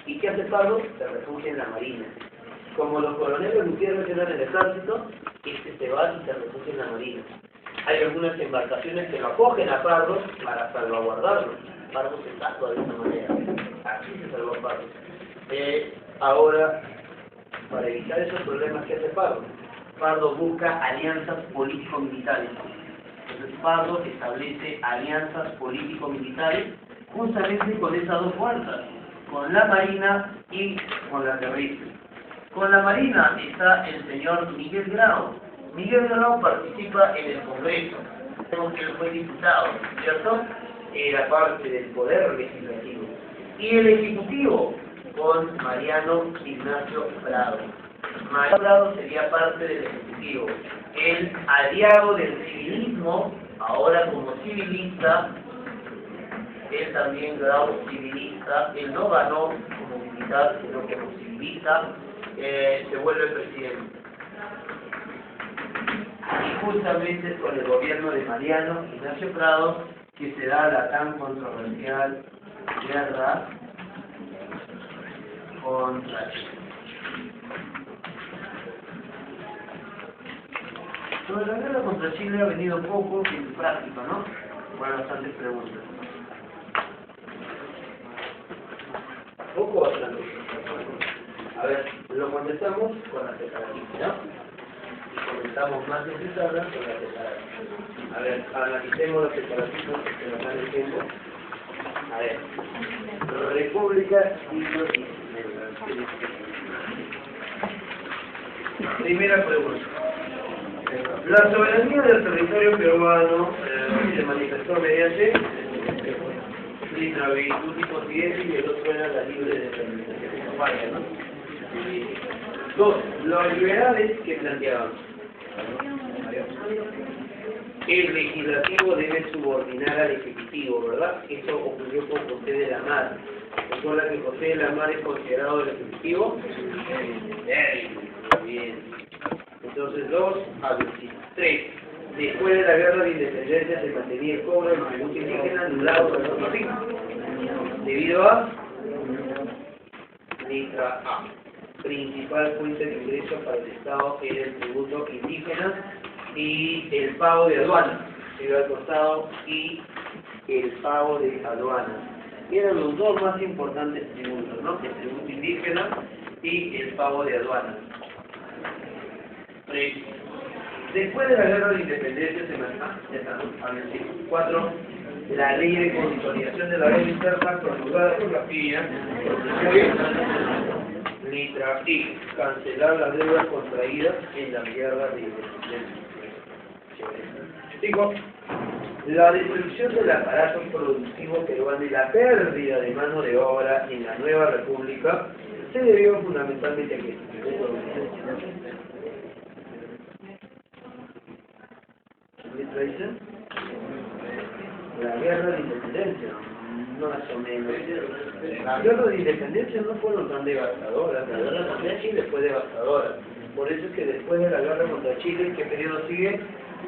¿Y qué hace Pardo? Se refugia en la marina. Como los coroneles Gutiérrez eran el ejército, se va y se refugia en la marina. Hay algunas embarcaciones que lo acogen a Pardo para salvaguardarlo. Pardo se salva de esa manera. Así se salvó Pardo. Ahora, para evitar esos problemas que hace Pardo, Pardo busca alianzas político-militares. Entonces Pardo establece alianzas político-militares justamente con esas dos fuerzas, con la Marina y con la terrestre. Con la Marina está el señor Miguel Grau. Miguel Grau participa en el Congreso, sabemos que él fue diputado, ¿cierto? Era parte del poder legislativo. Y el Ejecutivo, con Mariano Ignacio Prado. Mariano Prado sería parte del Ejecutivo. El aliado del civilismo, ahora como civilista, él también Grau civilista, él no ganó como militar, sino como civilista, se vuelve presidente. Y justamente con el gobierno de Mariano Ignacio Prado que se da la tan controversial guerra contra Chile. Sobre la guerra contra Chile ha venido poco en práctica, ¿no? Bueno, bastantes preguntas. Poco o bastante. A ver, lo contestamos con la separatismo, ¿no? Y comentamos más de pizarra con la separatismo. A ver, analicemos los separatismos que nos dan el tiempo. A ver, República siglo XIX. Primera pregunta. La soberanía del territorio peruano se manifestó mediante la virtud hipotética y el otro era la libre determinación. Vaya, ¿no? Dos, los liberales que planteaban. El legislativo debe subordinar al ejecutivo, ¿verdad? Eso ocurrió con José de la Mar. ¿Recuerda que José de la Mar es considerado el ejecutivo? Bien. Entonces, 2 a 3. Después de la guerra de independencia se mantenía el cobro del tributo indígena anulado por los motivos. Debido a letra A. Principal fuente de ingreso para el Estado era el tributo indígena y el pago de aduanas, el al costado y el pago de aduanas. Eran los dos más importantes tributos, ¿no? El tributo indígena y el pago de aduanas. 3. Después de la guerra de independencia se mantiene 4. La ley de consolidación de la deuda interna promulgada por la FIA, letra I, cancelar las deudas contraídas en la guerra de independencia. 5. La destrucción del aparato productivo peruano y la pérdida de mano de obra en la nueva república se debió fundamentalmente a que la guerra de independencia, no más o menos. Las guerras de independencia no fueron tan devastadoras, la guerra contra Chile fue devastadora. Por eso es que después de la guerra contra Chile, ¿qué periodo sigue?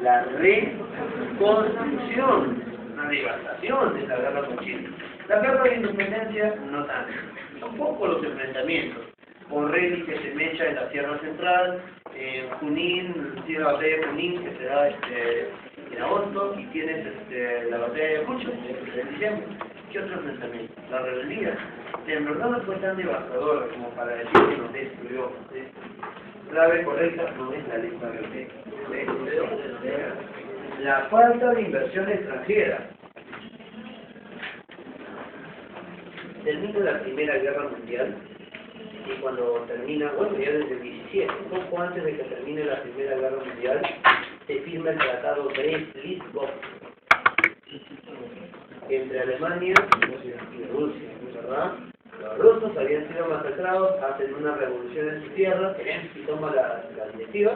La reconstrucción. una devastación de la guerra con Chile. La guerra de independencia, no tanto. Son pocos los enfrentamientos. Con Reni que se mecha en la Sierra Central, en Junín, tiene la batalla de Junín que se da en agosto, y tienes la batalla de Cucho en diciembre. ¿Qué otro enfrentamiento? La rebeldía. En verdad no fue tan devastadora como para decir que nos destruyó. ¿Sí? Clave correcta no es la letra B. La falta de inversión extranjera. Termina la Primera Guerra Mundial y cuando termina, bueno, ya desde el 17, un poco antes de que termine la Primera Guerra Mundial, se firma el Tratado de Lisboa entre Alemania y Rusia, ¿verdad? Los rusos habían sido masacrados, hacen una revolución en su tierra y toman la directiva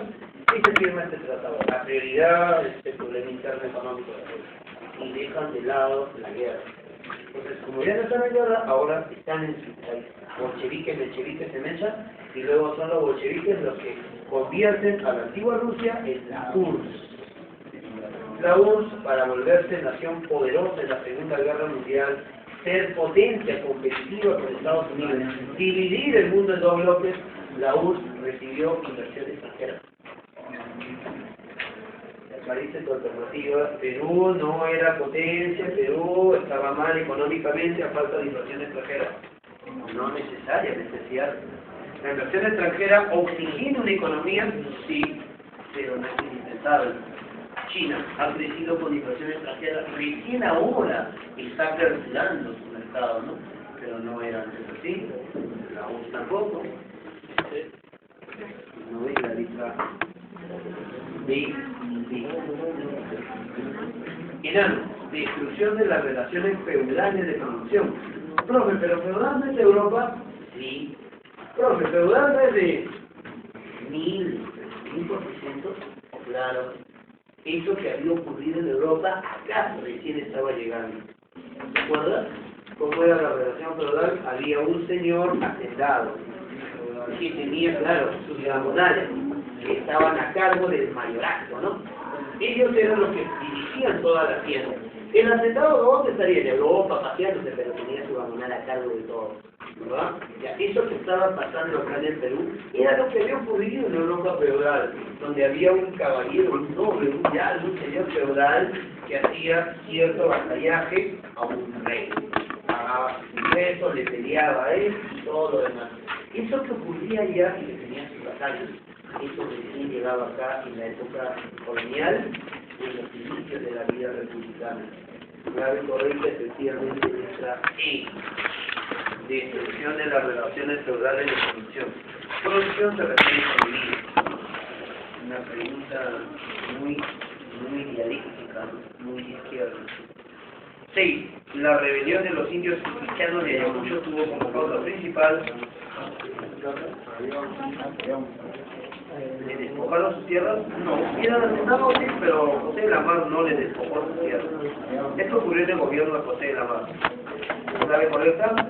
y se firma este tratado. La prioridad es el problema interno económico de Rusia y dejan de lado la guerra. Entonces, como ya no están en guerra, ahora están en su país. Bolcheviques, mencheviques se mechan y luego son los bolcheviques los que convierten a la antigua Rusia en la URSS. La URSS, para volverse nación poderosa en la Segunda Guerra Mundial, ser potencia competitiva con Estados Unidos, dividir el mundo en dos bloques, la URSS recibió inversión extranjera. Las países alternativas, Perú no era potencia, Perú estaba mal económicamente a falta de inversión extranjera. No necesariamente cierto. La inversión extranjera oxigena una economía, sí, pero no es indispensable. China ha crecido con inversión extranjera, recién ahora está perfiando su mercado, ¿no? Pero no era antes así, la URSS tampoco. No es la letra B. Enano, destrucción de las relaciones feudales de producción. Profe, ¿pero feudal no es de Europa? Sí. Profe, feudal no es de 1400, claro. Eso que había ocurrido en Europa, acá recién estaba llegando. ¿Se acuerdan? ¿Cómo era la relación feudal? Había un señor hacendado que tenía, claro, sus diagonales, que estaban a cargo del mayorazgo, ¿no? Ellos eran los que dirigían toda la tierra. El hacendado, ¿dónde estaría? En Europa, paseándose, pero tenía su diagonal a cargo de todo, ¿verdad? Ya, eso que estaba pasando acá en el Perú era lo que había ocurrido en Europa feudal, donde había un caballero, un noble, un señor feudal que hacía cierto vasallaje a un rey. Pagaba su peso, le peleaba a él y todo lo demás. Eso que ocurría allá y que tenía sus vasallos, eso recién llegaba acá en la época colonial y en los inicios de la vida republicana. Clave correcta, efectivamente, letra E. Destrucción de las relaciones feudales de producción. Producción se refiere a vivir. Una pregunta muy dialéctica, muy izquierda. 6. La rebelión de los indios cristianos de Ayacucho tuvo como causa principal ¿le despojaron sus tierras? No, eran asentados, sí, pero José de la Mar no le despojó sus tierras. Esto ocurrió en el gobierno de José de la Mar. ¿Clave correcta?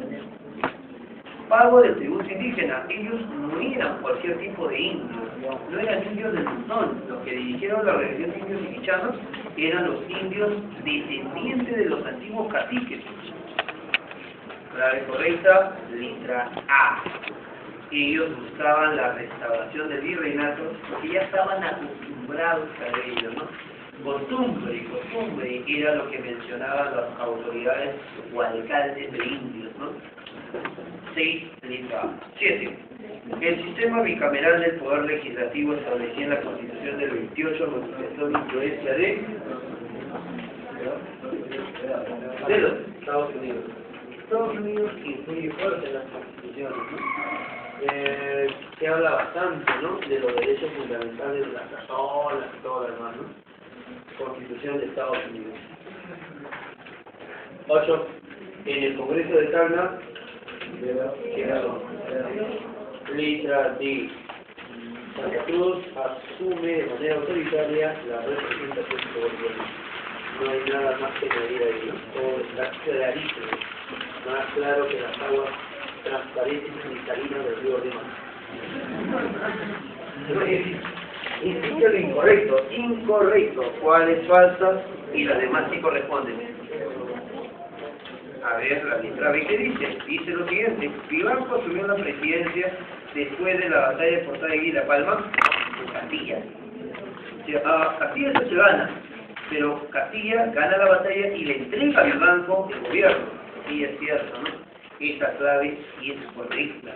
Pago del tributo indígena. Ellos no eran cualquier tipo de indios, no eran indios del montón. Los que dirigieron la rebelión de indios iquichanos eran los indios descendientes de los antiguos caciques. Clave correcta, letra A. Ellos buscaban la restauración del virreinato porque ya estaban acostumbrados a ello, ¿no? Costumbre era lo que mencionaban las autoridades o alcaldes de indios, ¿no? 6, letra A. 7. El sistema bicameral del poder legislativo establecido en la Constitución del 28 manifestó la influencia de los Estados Unidos. Estados Unidos influye fuerte en las constituciones, ¿no? Se habla bastante, ¿no?, de los derechos fundamentales de las personas y todo lo demás, ¿no? Constitución de Estados Unidos. 8. En el Congreso de Tacna, letra D. Santa Cruz asume de manera autoritaria la representación del gobierno. No hay nada más que añadir ahí, ¿no? Todo está clarísimo, más claro que las aguas transparentes y cristalinas del río Lima. Indica lo incorrecto. Incorrecto. ¿Cuál es falsa? Y las demás sí corresponden. A ver, la letra B, ¿qué dice? Dice lo siguiente. Vivanco asumió la presidencia después de la batalla de Portal de La Palma en Castilla. O sea, a Castilla se gana, pero Castilla gana la batalla y le entrega a Vivanco el gobierno. Sí, es cierto, ¿no? Esta clave sí es correcta.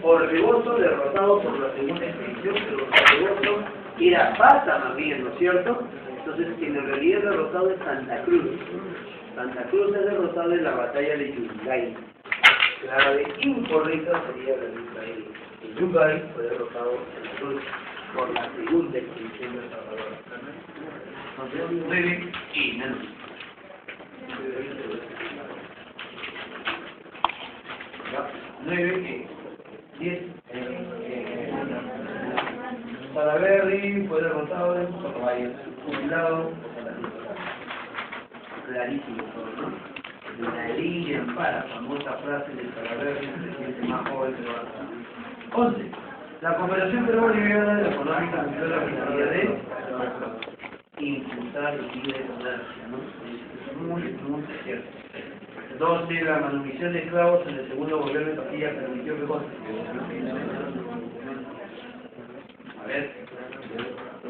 Orregoso derrotado por la segunda expedición, pero Orregoso era Pasa más bien, ¿no es cierto? Entonces, quien en realidad es derrotado es Santa Cruz. Santa Cruz es derrotado en la batalla de Yungay. Clave incorrecta sería la letra L. En Yungay fue derrotado Santa Cruz por la segunda expedición de Salvador. Entonces, 9 y menos. ¿Ya? 9 y 10. Salaberry fue derrotado en Sotomayor, jubilado. Clarísimo todo, ¿no? La línea para, famosa frase de Salaberry, presidente más joven de Barcelona. 11. La cooperación peruano-boliviana de la económica cumplió la finalidad de impulsar el libre comercio, ¿no? Es muy cierto. 12. La manumisión de esclavos en el segundo gobierno de Castilla permitió que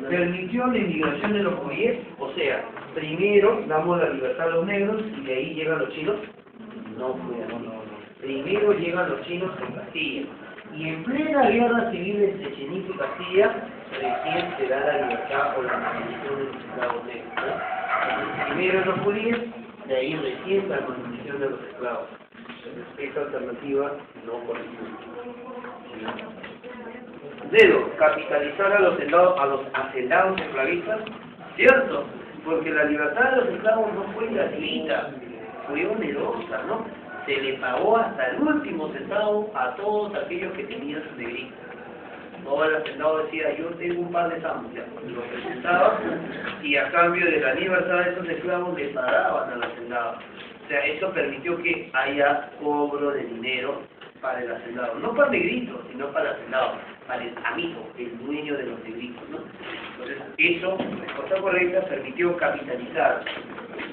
permitió la inmigración de los judíos, o sea, primero damos la libertad a los negros y de ahí llegan los chinos. No fue así. Primero llegan los chinos en Castilla y en plena guerra civil entre Echenique y Castilla recién se da la libertad o la manumisión de los esclavos negros, ¿no? Primero los judíos, de ahí recién la manumisión de los esclavos. Esta alternativa no corresponde. Dedo, capitalizar a los hacendados esclavistas, cierto, porque la libertad de los esclavos no fue gratuita, fue onerosa, ¿no? Se le pagó hasta el último centavo a todos aquellos que tenían su negrita. Todo el hacendado decía, yo tengo un par de samos, ya, lo presentaba, y a cambio de la libertad de esos esclavos le pagaban al hacendado. O sea, eso permitió que haya cobro de dinero para el hacendado, no para el negrito, sino para el hacendado, para el amigo, el dueño de los negritos, ¿no? Entonces, eso, respuesta correcta, permitió capitalizar.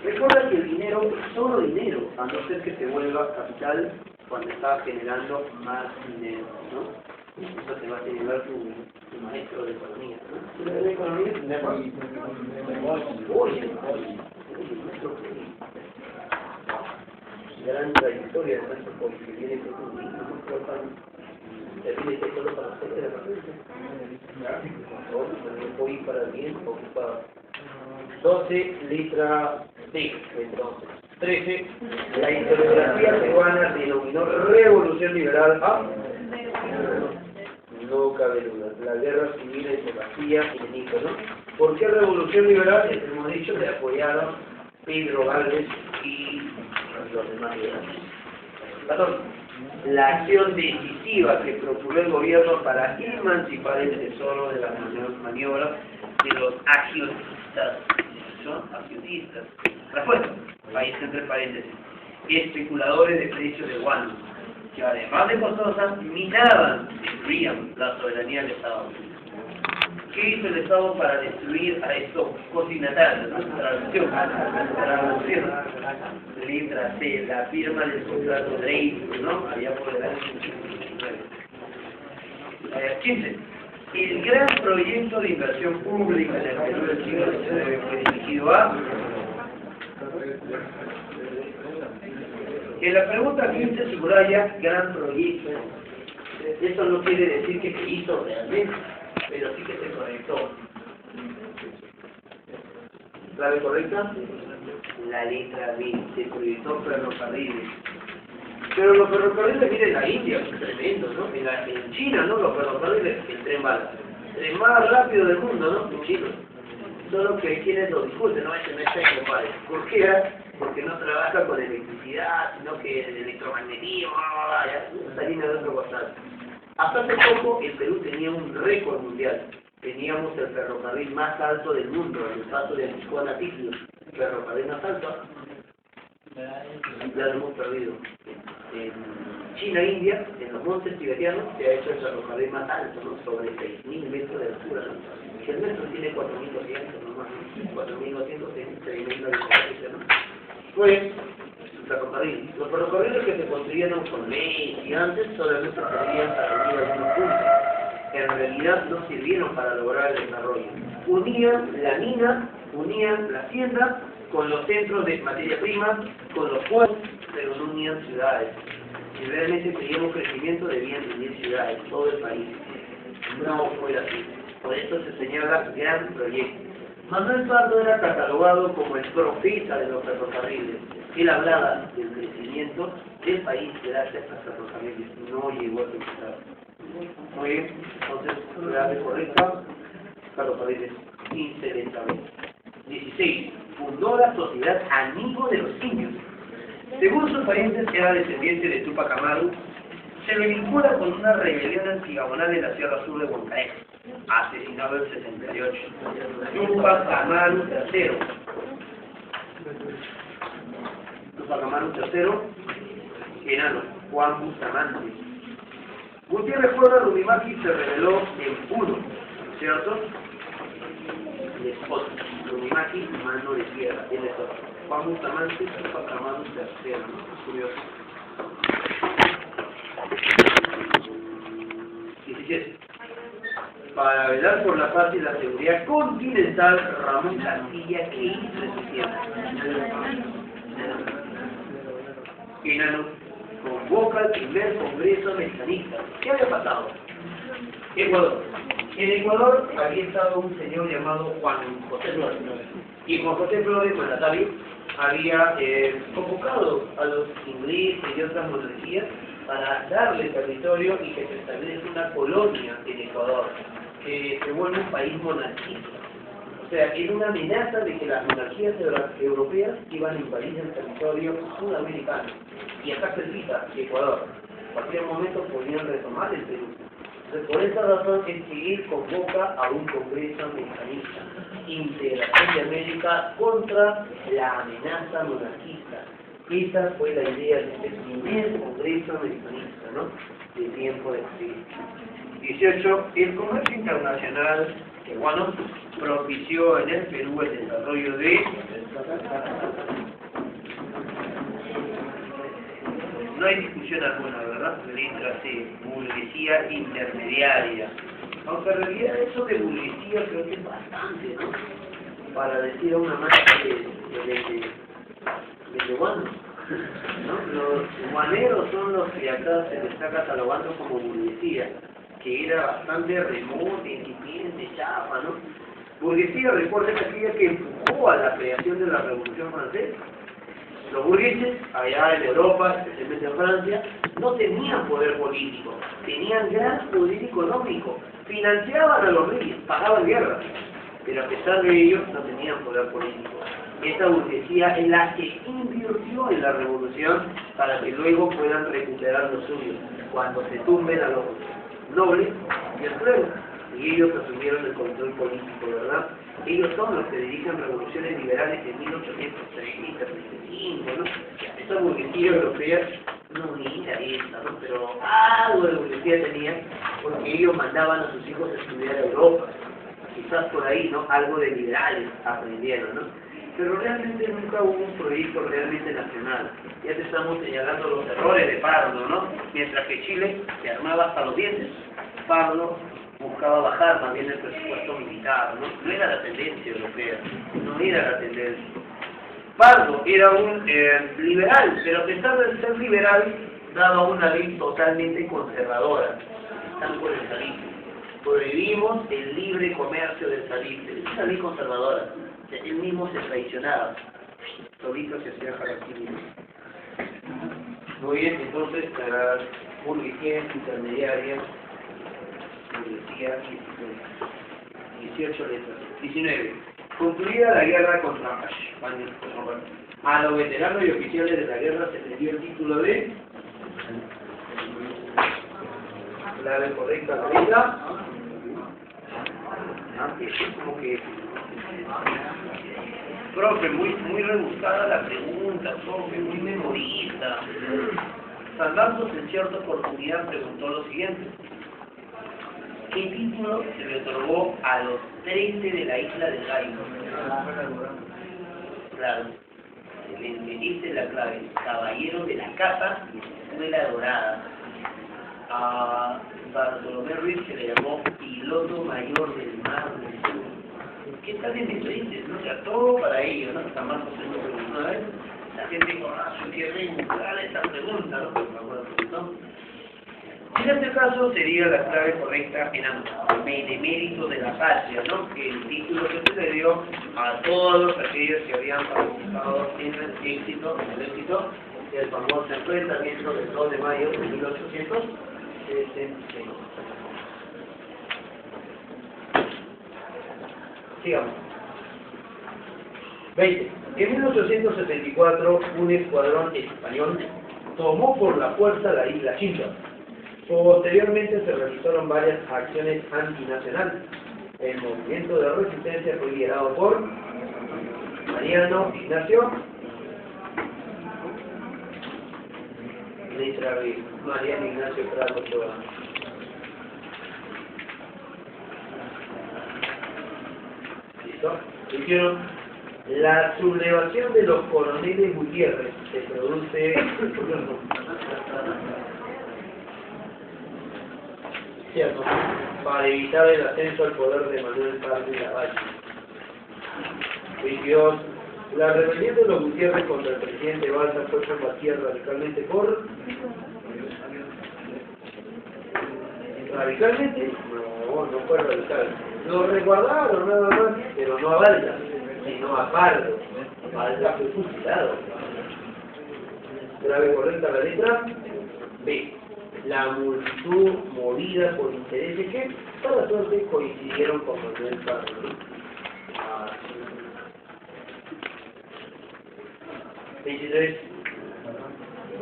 Recuerda que el dinero es solo dinero, a no ser que se vuelva capital cuando está generando más dinero, ¿no? Eso te va a generar tu maestro de economía, ¿no? ¿De economía? Oye, gran trayectoria de nuestro país, que viene con un libro, termine solo para hacer de la carrera. Hoy para el bien, ocupado. 12, letra B, entonces. 13, la historiografía peruana denominó revolución liberal a... No cabe duda, la guerra civil entre Castilla y México, ¿no? ¿Por qué revolución liberal? Hemos dicho que apoyaron Pedro Gálvez y los demás liberales. 14. La acción decisiva que procuró el gobierno para emancipar el tesoro de las maniobras de los agiotistas. ¿Son agiotistas? Respuesta, país entre paréntesis. Especuladores de precios de guano, que además de costosas, minaban, destruían la soberanía del Estado. ¿Qué hizo el Estado para destruir a estos cocinatarios? Traducción. Letra C, la firma del contrato Dreyfus, ¿no? Allá por el año 19. 15. El gran proyecto de inversión pública en el Perú del siglo XIX fue dirigido a... En la pregunta 15 subraya gran proyecto. Eso no quiere decir que se hizo realmente, pero sí que se conectó. ¿Clave correcta? La letra B, se proyectó ferrocarriles. Pero los ferrocarriles, miren, la India, es tremendo, ¿no? En China, ¿no? Los ferrocarriles, el tren bala. El más rápido del mundo, ¿no? En China. Solo que quienes lo discuten, no, ese no está en compadre. ¿Por qué? Porque no trabaja con electricidad, sino que el electromagnetismo, esa línea de otro costado. Hasta hace poco el Perú tenía un récord mundial. Teníamos el ferrocarril más alto del mundo, el paso de Tijuana a Tigre. El ferrocarril más alto. Ya lo hemos perdido. China-India, en los montes tibetanos, se ha hecho el ferrocarril más alto, ¿no? Sobre 6.000 metros de altura, ¿no? Que el metro tiene 4.200, ¿no? Más, 4.200 en tremenda distancia, ¿no? Fue ferrocarril. Los ferrocarriles que se construyeron con ley y antes solamente servían para unir algunos puntos. En realidad no sirvieron para lograr el desarrollo. Unían la mina, unían la hacienda con los centros de materia prima, con los puertos, pero no unían ciudades. Si realmente queríamos crecimiento, debían unir ciudades, todo el país. No fue así. Por eso se señala gran proyecto. Manuel Pardo era catalogado como el profeta de los ferrocarriles. Él hablaba del crecimiento del país gracias a los ferrocarriles. No llegó a ejecutar. Muy bien, entonces, la correcta, ferrocarriles, 15 lentamente. 16. Fundó la Sociedad Amigo de los Indios. Según sus parientes, era descendiente de Tupac Amaru. Se le vincula con una rebelión antigabonal en la Sierra Sur de Huancayo, asesinado en 68. Tupac Amaru III. Tupac Amaru III, enano, Juan Bustamante. Gutiérrez Flora Rumimaki se rebeló en Puno, ¿cierto? Esposo. Rumimaki, mano de tierra, él es otro. Juan Bustamante, Tupac Amaru III, ¿no? Curioso. 17. Para velar por la paz y la seguridad continental, Ramón Castilla, ¿qué hizo en su tiempo? Enano convoca el primer congreso americanista. ¿Qué había pasado? Ecuador. En Ecuador había estado un señor llamado Juan José Flores. Y Juan José Flores, mandatario, había convocado a los ingleses y otras monarquías para darle territorio y que se establezca una colonia en Ecuador, que se vuelva un país monarquista. O sea, era una amenaza de que las monarquías europeas iban a invadir el territorio sudamericano. Y acá cerquita, Ecuador. En cualquier momento podían retomar el Perú. Entonces, por esa razón es que él convoca a un congreso americanista, integración de América contra la amenaza monarquista. Esa fue la idea de este primer congreso americanista, ¿no? De tiempo de siglo. 18. El comercio internacional peruano propició en el Perú el desarrollo de... No hay discusión alguna, ¿verdad? Letra C, burguesía intermediaria. Aunque en realidad eso de burguesía creo que es bastante, ¿no? Para decir a una marca de guanos, ¿no? Los guaneros son los que acá se les está catalogando como burguesía, que era bastante remota, incipiente, chafa, ¿no? Burguesía, recuerden, aquella que empujó a la creación de la Revolución Francesa. Los burgueses, allá en Europa, especialmente en Francia, no tenían poder político, tenían gran poder económico, financiaban a los reyes, pagaban guerras, pero a pesar de ello no tenían poder político. Esta burguesía es la que invirtió en la revolución para que luego puedan recuperar lo suyo, cuando se tumben a los nobles y el pueblo. Y ellos asumieron el control político, ¿verdad? Ellos son los que dirigen revoluciones liberales en 1830, 35, ¿no? Esta burguesía europea no era esta, ¿no? Pero algo de burguesía tenían porque ellos mandaban a sus hijos a estudiar a Europa. Quizás por ahí, ¿no? Algo de liberales aprendieron, ¿no? Pero realmente nunca hubo un proyecto realmente nacional. Ya te estamos señalando los errores de Pardo, ¿no? Mientras que Chile se armaba hasta los dientes, Pardo buscaba bajar más bien el presupuesto militar, ¿no? No era la tendencia europea, no era la tendencia. Pardo era un liberal, pero a pesar de ser liberal, daba una ley totalmente conservadora. Están por el salitre. Prohibimos el libre comercio del salitre. Es una ley conservadora. Él mismo se traicionaba. Solito se hacía jalaquín. Muy bien, entonces, burguesía intermediaria, burguesía 18 letras. 19. Concluida la guerra contra España. A los veteranos y oficiales de la guerra se les dio el título de... La correcta la letra. Es como que... Profe, muy rebuscada la pregunta, profe, muy memorista. San Marcos en cierta oportunidad preguntó lo siguiente: ¿qué título se le otorgó a los 13 de la isla del Cairo? Claro, le dice la clave: caballero de la capa y escuela dorada. A Bartolomé Ruiz se le llamó piloto mayor del mar del sur. ¿Qué tal en diferentes, no? O sea, todo para ellos, ¿no? San Marcos se lo preguntó una vez. La gente dijo, su tierra inmortal esta pregunta, ¿no? En este caso sería la clave correcta en ambos, benemérito de la patria, ¿no? El título que se le dio a todos aquellos que habían participado en el éxito del famoso enfrentamiento del 2 de mayo de 1866. Sigamos. 20. En 1874, un escuadrón español tomó por la fuerza la isla Chincha. Posteriormente se realizaron varias acciones antinacionales. El movimiento de resistencia fue liderado por Mariano Ignacio, letra B, Mariano Ignacio Prado Ochoa. ¿Listo? Hicieron la sublevación de los coroneles Gutiérrez. Se produce ¿cierto? Para evitar el ascenso al poder de Manuel Pardo y Lavalle. 22. La rebelión de los Gutiérrez contra el presidente Balsa fue combatida radicalmente por... ¿Radicalmente? No fue radical. Lo resguardaron nada más, pero no a Balsa, sino a Pardo. Balsa fue fusilado. Grave correcta la letra B. La multitud movida por intereses que, para suerte, coincidieron con Manuel Pardo. 23.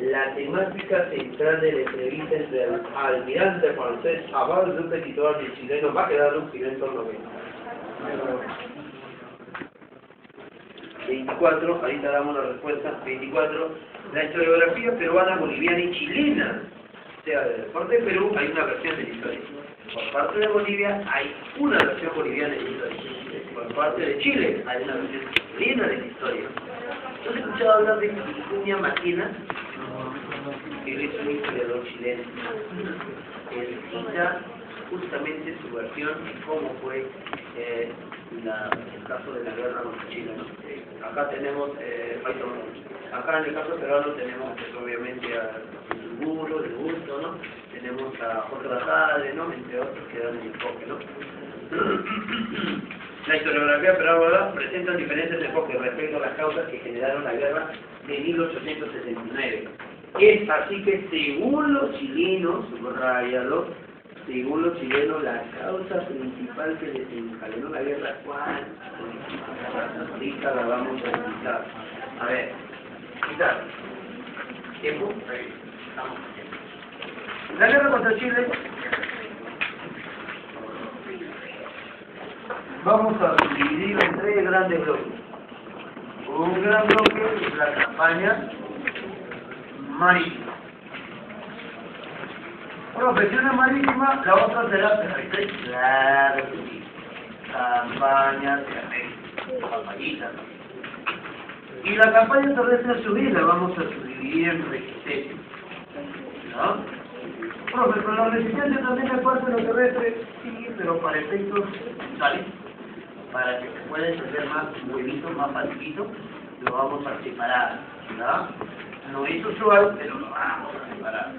La temática central de la entrevista entre el almirante francés Abad Duque titular del chileno va a quedar un silencio 90. 24, ahorita damos la respuesta. 24. La historiografía peruana, boliviana y chilena. O sea, de parte de Perú hay una versión de la historia. Por parte de Bolivia hay una versión boliviana de la historia. Por parte de Chile hay una versión chilena de la historia. ¿Has escuchado hablar de Vicuña Maquena? Él es un historiador chileno. Él cita justamente su versión de cómo fue el caso de la guerra contra Chile, ¿no? Acá tenemos, acá en el caso peruano tenemos pues, obviamente a Seguro, de Gusto, ¿no? Tenemos a Jorge Basade, ¿no? Entre otros que dan el enfoque, ¿no? La historiografía peruana presenta diferentes enfoques respecto a las causas que generaron la guerra de 1869. Es así que según los chilenos, subrayalo, según los chilenos, la causa principal que desencadenó la guerra, ¿cuál? Ahorita la vamos a explicar. A ver, quitar. ¿Tiempo? Estamos. La guerra contra Chile, vamos a dividir en 3 grandes bloques. Un gran bloque es la campaña marítima. Profesiones marítimas, la otra será terrestre. Claro que sí. Campaña terrestre. Campañita. Y la campaña terrestre subida la vamos a subdividir en resistencia. ¿No? Profe, pero la resistencia también es parte de lo terrestre. Sí, pero para efectos tales, para que se pueda entender más huevito, más facilito, lo vamos a separar. ¿No? No es usual, pero lo vamos a separar.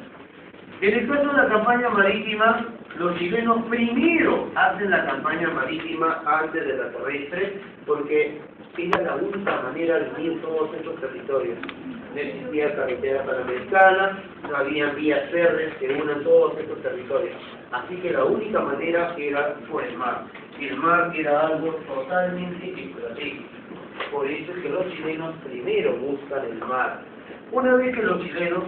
En el caso de la campaña marítima, los chilenos primero hacen la campaña marítima antes de la terrestre, porque era la única manera de unir todos estos territorios. No existía carretera panamericana, no había vías férreas que unan todos estos territorios. Así que la única manera era por el mar. El mar era algo totalmente estratégico. Por eso es que los chilenos primero buscan el mar. Una vez que los chilenos...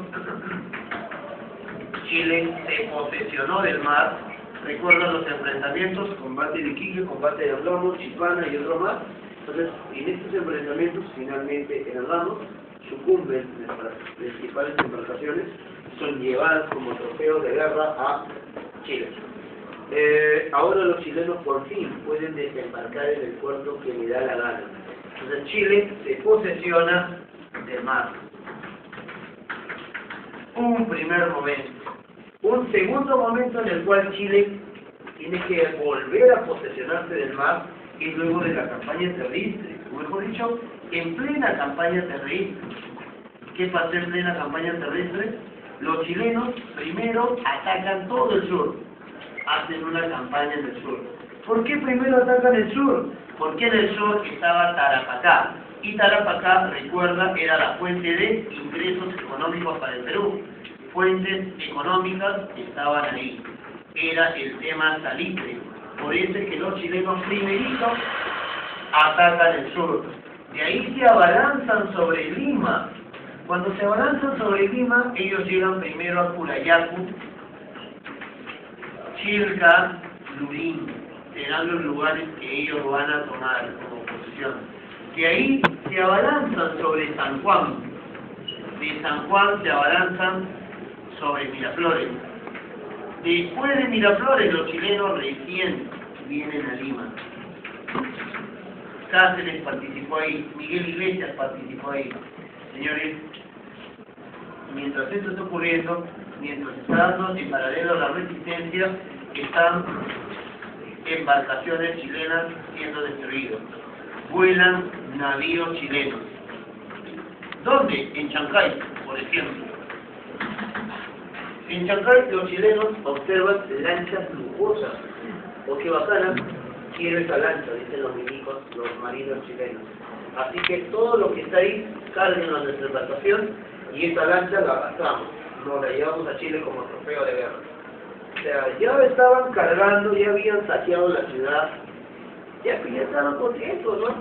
Chile se posesionó del mar, recuerdan los enfrentamientos, combate de Iquique, combate de Andromo, Chipana y otro más. Entonces, en estos enfrentamientos, finalmente en Andromo, sucumben nuestras principales embarcaciones son llevadas como trofeos de guerra a Chile. Ahora los chilenos por fin pueden desembarcar en el puerto que le da la gana. Entonces Chile se posesiona del mar. Un primer momento. Un segundo momento en el cual Chile tiene que volver a posesionarse del mar es luego de la campaña terrestre, o mejor dicho, en plena campaña terrestre. ¿Qué pasa en plena campaña terrestre? Los chilenos primero atacan todo el sur, hacen una campaña en el sur. ¿Por qué primero atacan el sur? Porque en el sur estaba Tarapacá, y Tarapacá, recuerda, era la fuente de ingresos económicos para el Perú. Fuentes económicas estaban ahí. Era el tema salitre. Por eso es que los chilenos primeritos atacan el sur. De ahí se abalanzan sobre Lima. Cuando se abalanzan sobre Lima, ellos llegan primero a Curayacu, Chilca, Lurín. Serán los lugares que ellos van a tomar como posición. De ahí se abalanzan sobre San Juan. De San Juan se abalanzan sobre Miraflores. Después de Miraflores, los chilenos recién vienen a Lima. Cáceres participó ahí, Miguel Iglesias participó ahí. Señores, mientras esto está ocurriendo, mientras está dando en paralelo la resistencia, están embarcaciones chilenas siendo destruidas. Vuelan navíos chilenos. ¿Dónde? En Chancay, por ejemplo. En Chancay los chilenos observan lanchas lujosas. O qué bacana, quiero esa lancha, dicen los milicos, los marinos chilenos. Así que todo lo que está ahí, carguen a nuestra embarcación y esa lancha la arrastramos. Nos la llevamos a Chile como trofeo de guerra. O sea, ya estaban cargando, ya habían saqueado la ciudad, ya estaban contentos, ¿no?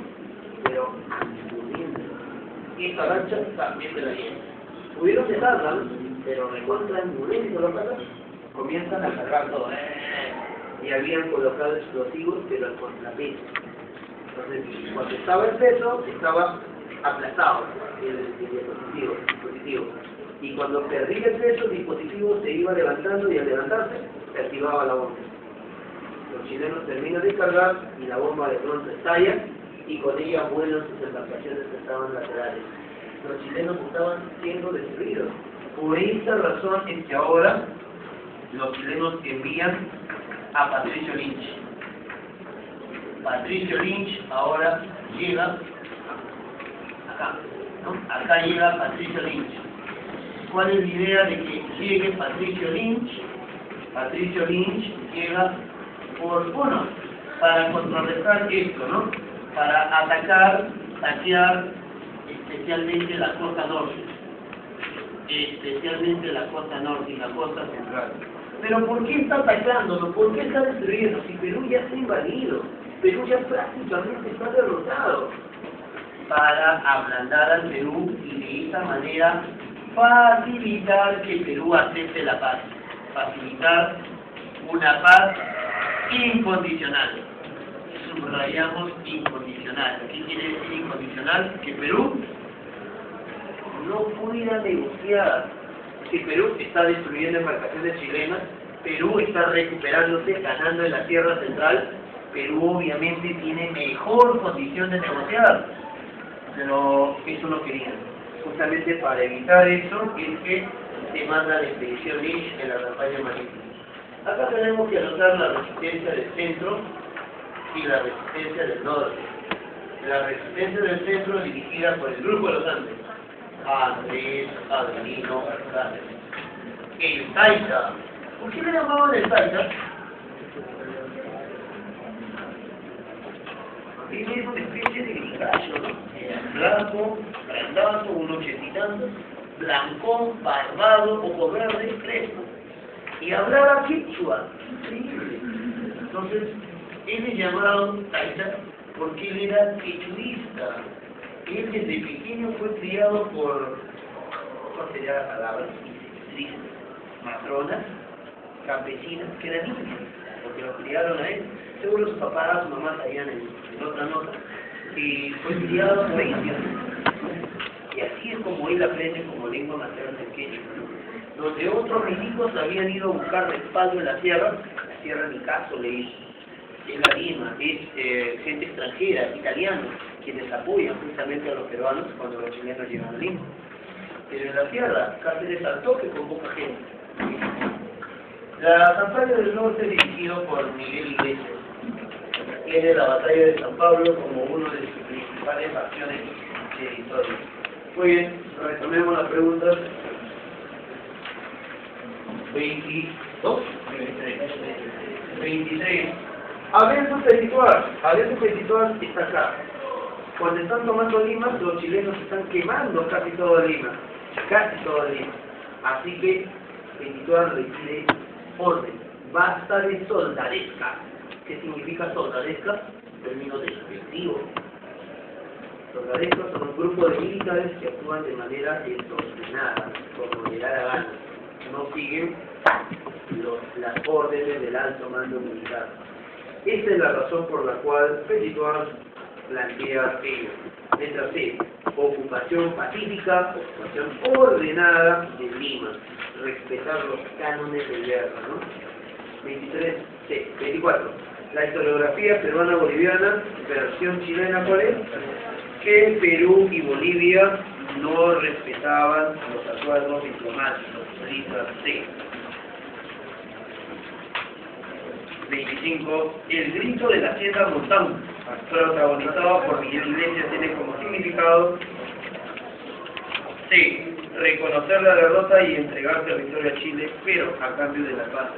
Pero y esa lancha también se la llevan. Pudieron dejarla, pero recontra en los patas, comienzan a cargar todo. Y habían colocado explosivos, pero al contrapeso. Entonces, cuando estaba el peso, estaba aplastado el dispositivo. Y cuando perdía el peso, el dispositivo se iba levantando y al levantarse, se activaba la bomba. Los chilenos terminan de cargar y la bomba de pronto estalla y con ella vuelan sus embarcaciones que estaban laterales. Los chilenos estaban siendo destruidos. Por esta razón es que ahora los chilenos envían a Patricio Lynch. Patricio Lynch ahora llega acá, ¿no? Acá llega Patricio Lynch. ¿Cuál es la idea de que llegue Patricio Lynch? Patricio Lynch llega por uno, para contrarrestar esto, ¿no? Para atacar, saquear especialmente la costa norte. Especialmente la costa norte y la costa central. Pero ¿por qué está atacándolo? ¿Por qué está destruyendo? Si Perú ya está invadido, Perú ya prácticamente está derrotado. Para ablandar al Perú y de esa manera facilitar que Perú acepte la paz. Facilitar una paz incondicional. Subrayamos incondicional. ¿Qué quiere decir incondicional? Que Perú no pudiera negociar. Que Perú está destruyendo embarcaciones chilenas, Perú está recuperándose, ganando en la Sierra Central, Perú obviamente tiene mejor condición de negociar, pero eso no querían. Justamente para evitar eso es que se manda la expedición Lynch en la campaña marítima. Acá tenemos que anotar la resistencia del centro y la resistencia del norte. La resistencia del centro dirigida por el Grupo de los Andes. Andrés, Adelino, Cáceres. El Taita. ¿Por qué le llamaban el Taita? Es una especie de gallo, ¿no? Blanco, grandazo, un ochentinando, blancón, barbado, ojo verde, crespo. Y hablaba quechua. Increíble. Entonces, él es llamado Taita porque él era quechuista. Él desde pequeño fue criado por, ¿cómo sería la palabra? Matronas, campesinas, que eran indios, porque lo criaron a él. Seguro sus papás, su mamá salían en otra nota. Y fue criado por indios. Y así es como él aprende como lengua materna el quechua. donde otros milicos habían ido a buscar respaldo en la sierra ni caso le hizo. Es la Lima, es gente extranjera, italianos, quienes apoyan justamente a los peruanos cuando los chilenos llegan a Lima. Pero en la sierra, Cáceres saltó que con poca gente. La campaña del norte, dirigido por Miguel Iglesias, tiene la batalla de San Pablo como una de sus principales acciones de historia. Muy bien, retomemos las preguntas. 22, 23. Alberto Petituar está acá. Cuando están tomando Lima, los chilenos están quemando casi toda Lima. Así que Petituar requiere orden. Basta de soldadesca. ¿Qué significa soldadesca? Término despectivo. Soldadescos son un grupo de militares que actúan de manera desordenada, como le da la gana. No siguen las órdenes del alto mando militar. Esta es la razón por la cual Petituar plantea ello. Letra C. Ocupación pacífica, ocupación ordenada de Lima. Respetar los cánones de guerra, ¿no? 23. C. 24. La historiografía peruana-boliviana, versión chilena, ¿cuál es? Que Perú y Bolivia no respetaban los acuerdos diplomáticos. Letra C. 25. El grito de la hacienda Montán, protagonizado por Miguel Iglesias, tiene como significado C. Reconocer la derrota y entregar territorio a Chile, pero a cambio de la paz.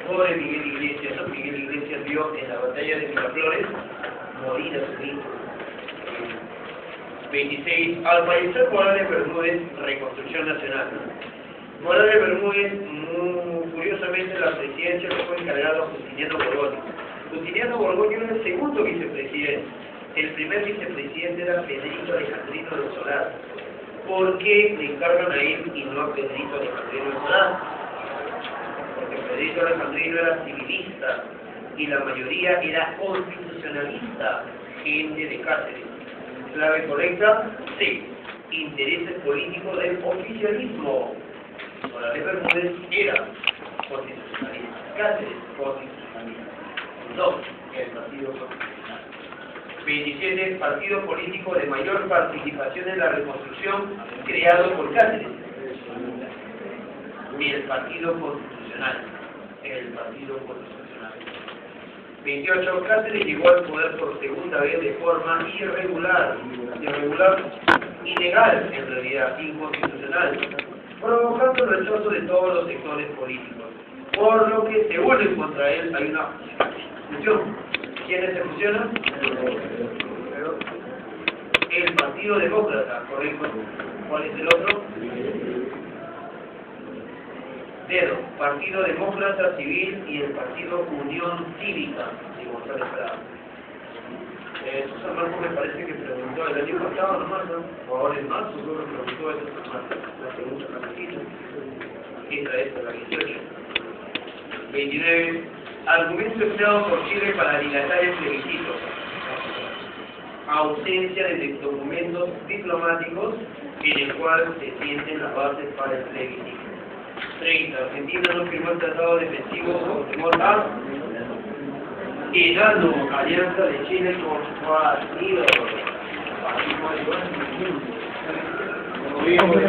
Pobre Miguel Iglesias, ¿no? Miguel Iglesias vio en la batalla de Miraflores morir a su hijo. 26. Al fallecer Morales Bermúdez, Reconstrucción Nacional. Morales Bermúdez, curiosamente, la presidencia le fue encargado a Justiniano Borgoño. Justiniano Borgoño era el segundo vicepresidente. El primer vicepresidente era Federico Alejandrino del Solar. ¿Por qué le encargan a él y no a Federico Alejandrino del Solar? Porque Federico Alejandrino era civilista y la mayoría era constitucionalista, gente de Cáceres. Clave correcta, C. Intereses políticos del oficialismo. Morales Bermúdez era constitucionalista. Cáceres, constitucionalista. 2. El Partido Constitucional. 27. Partido político de mayor participación en la reconstrucción creado por Cáceres. El Partido Constitucional. El Partido Constitucional. 28. Cáceres llegó al poder por segunda vez de forma irregular, ilegal en realidad, inconstitucional, provocando el rechazo de todos los sectores políticos, por lo que se vuelve contra él. Hay una fusión. ¿Quiénes se fusionan? El Partido Demócrata, correcto. ¿Cuál es el otro? Dedo, Partido Demócrata Civil y el Partido Unión Cívica de González Prado. Susan Marco me parece que preguntó el año pasado nomás, ¿no? O ahora en marzo, creo que preguntó eso, la segunda camisita. Esta es la 18. 29. Argumento empleado por Chile para dilatar el plebiscito. Ausencia de documentos diplomáticos en el cual se sienten las bases para el plebiscito. 30. Argentina no firmó el tratado defensivo con temor a Enano, alianza de Chile con partido. Fascismo de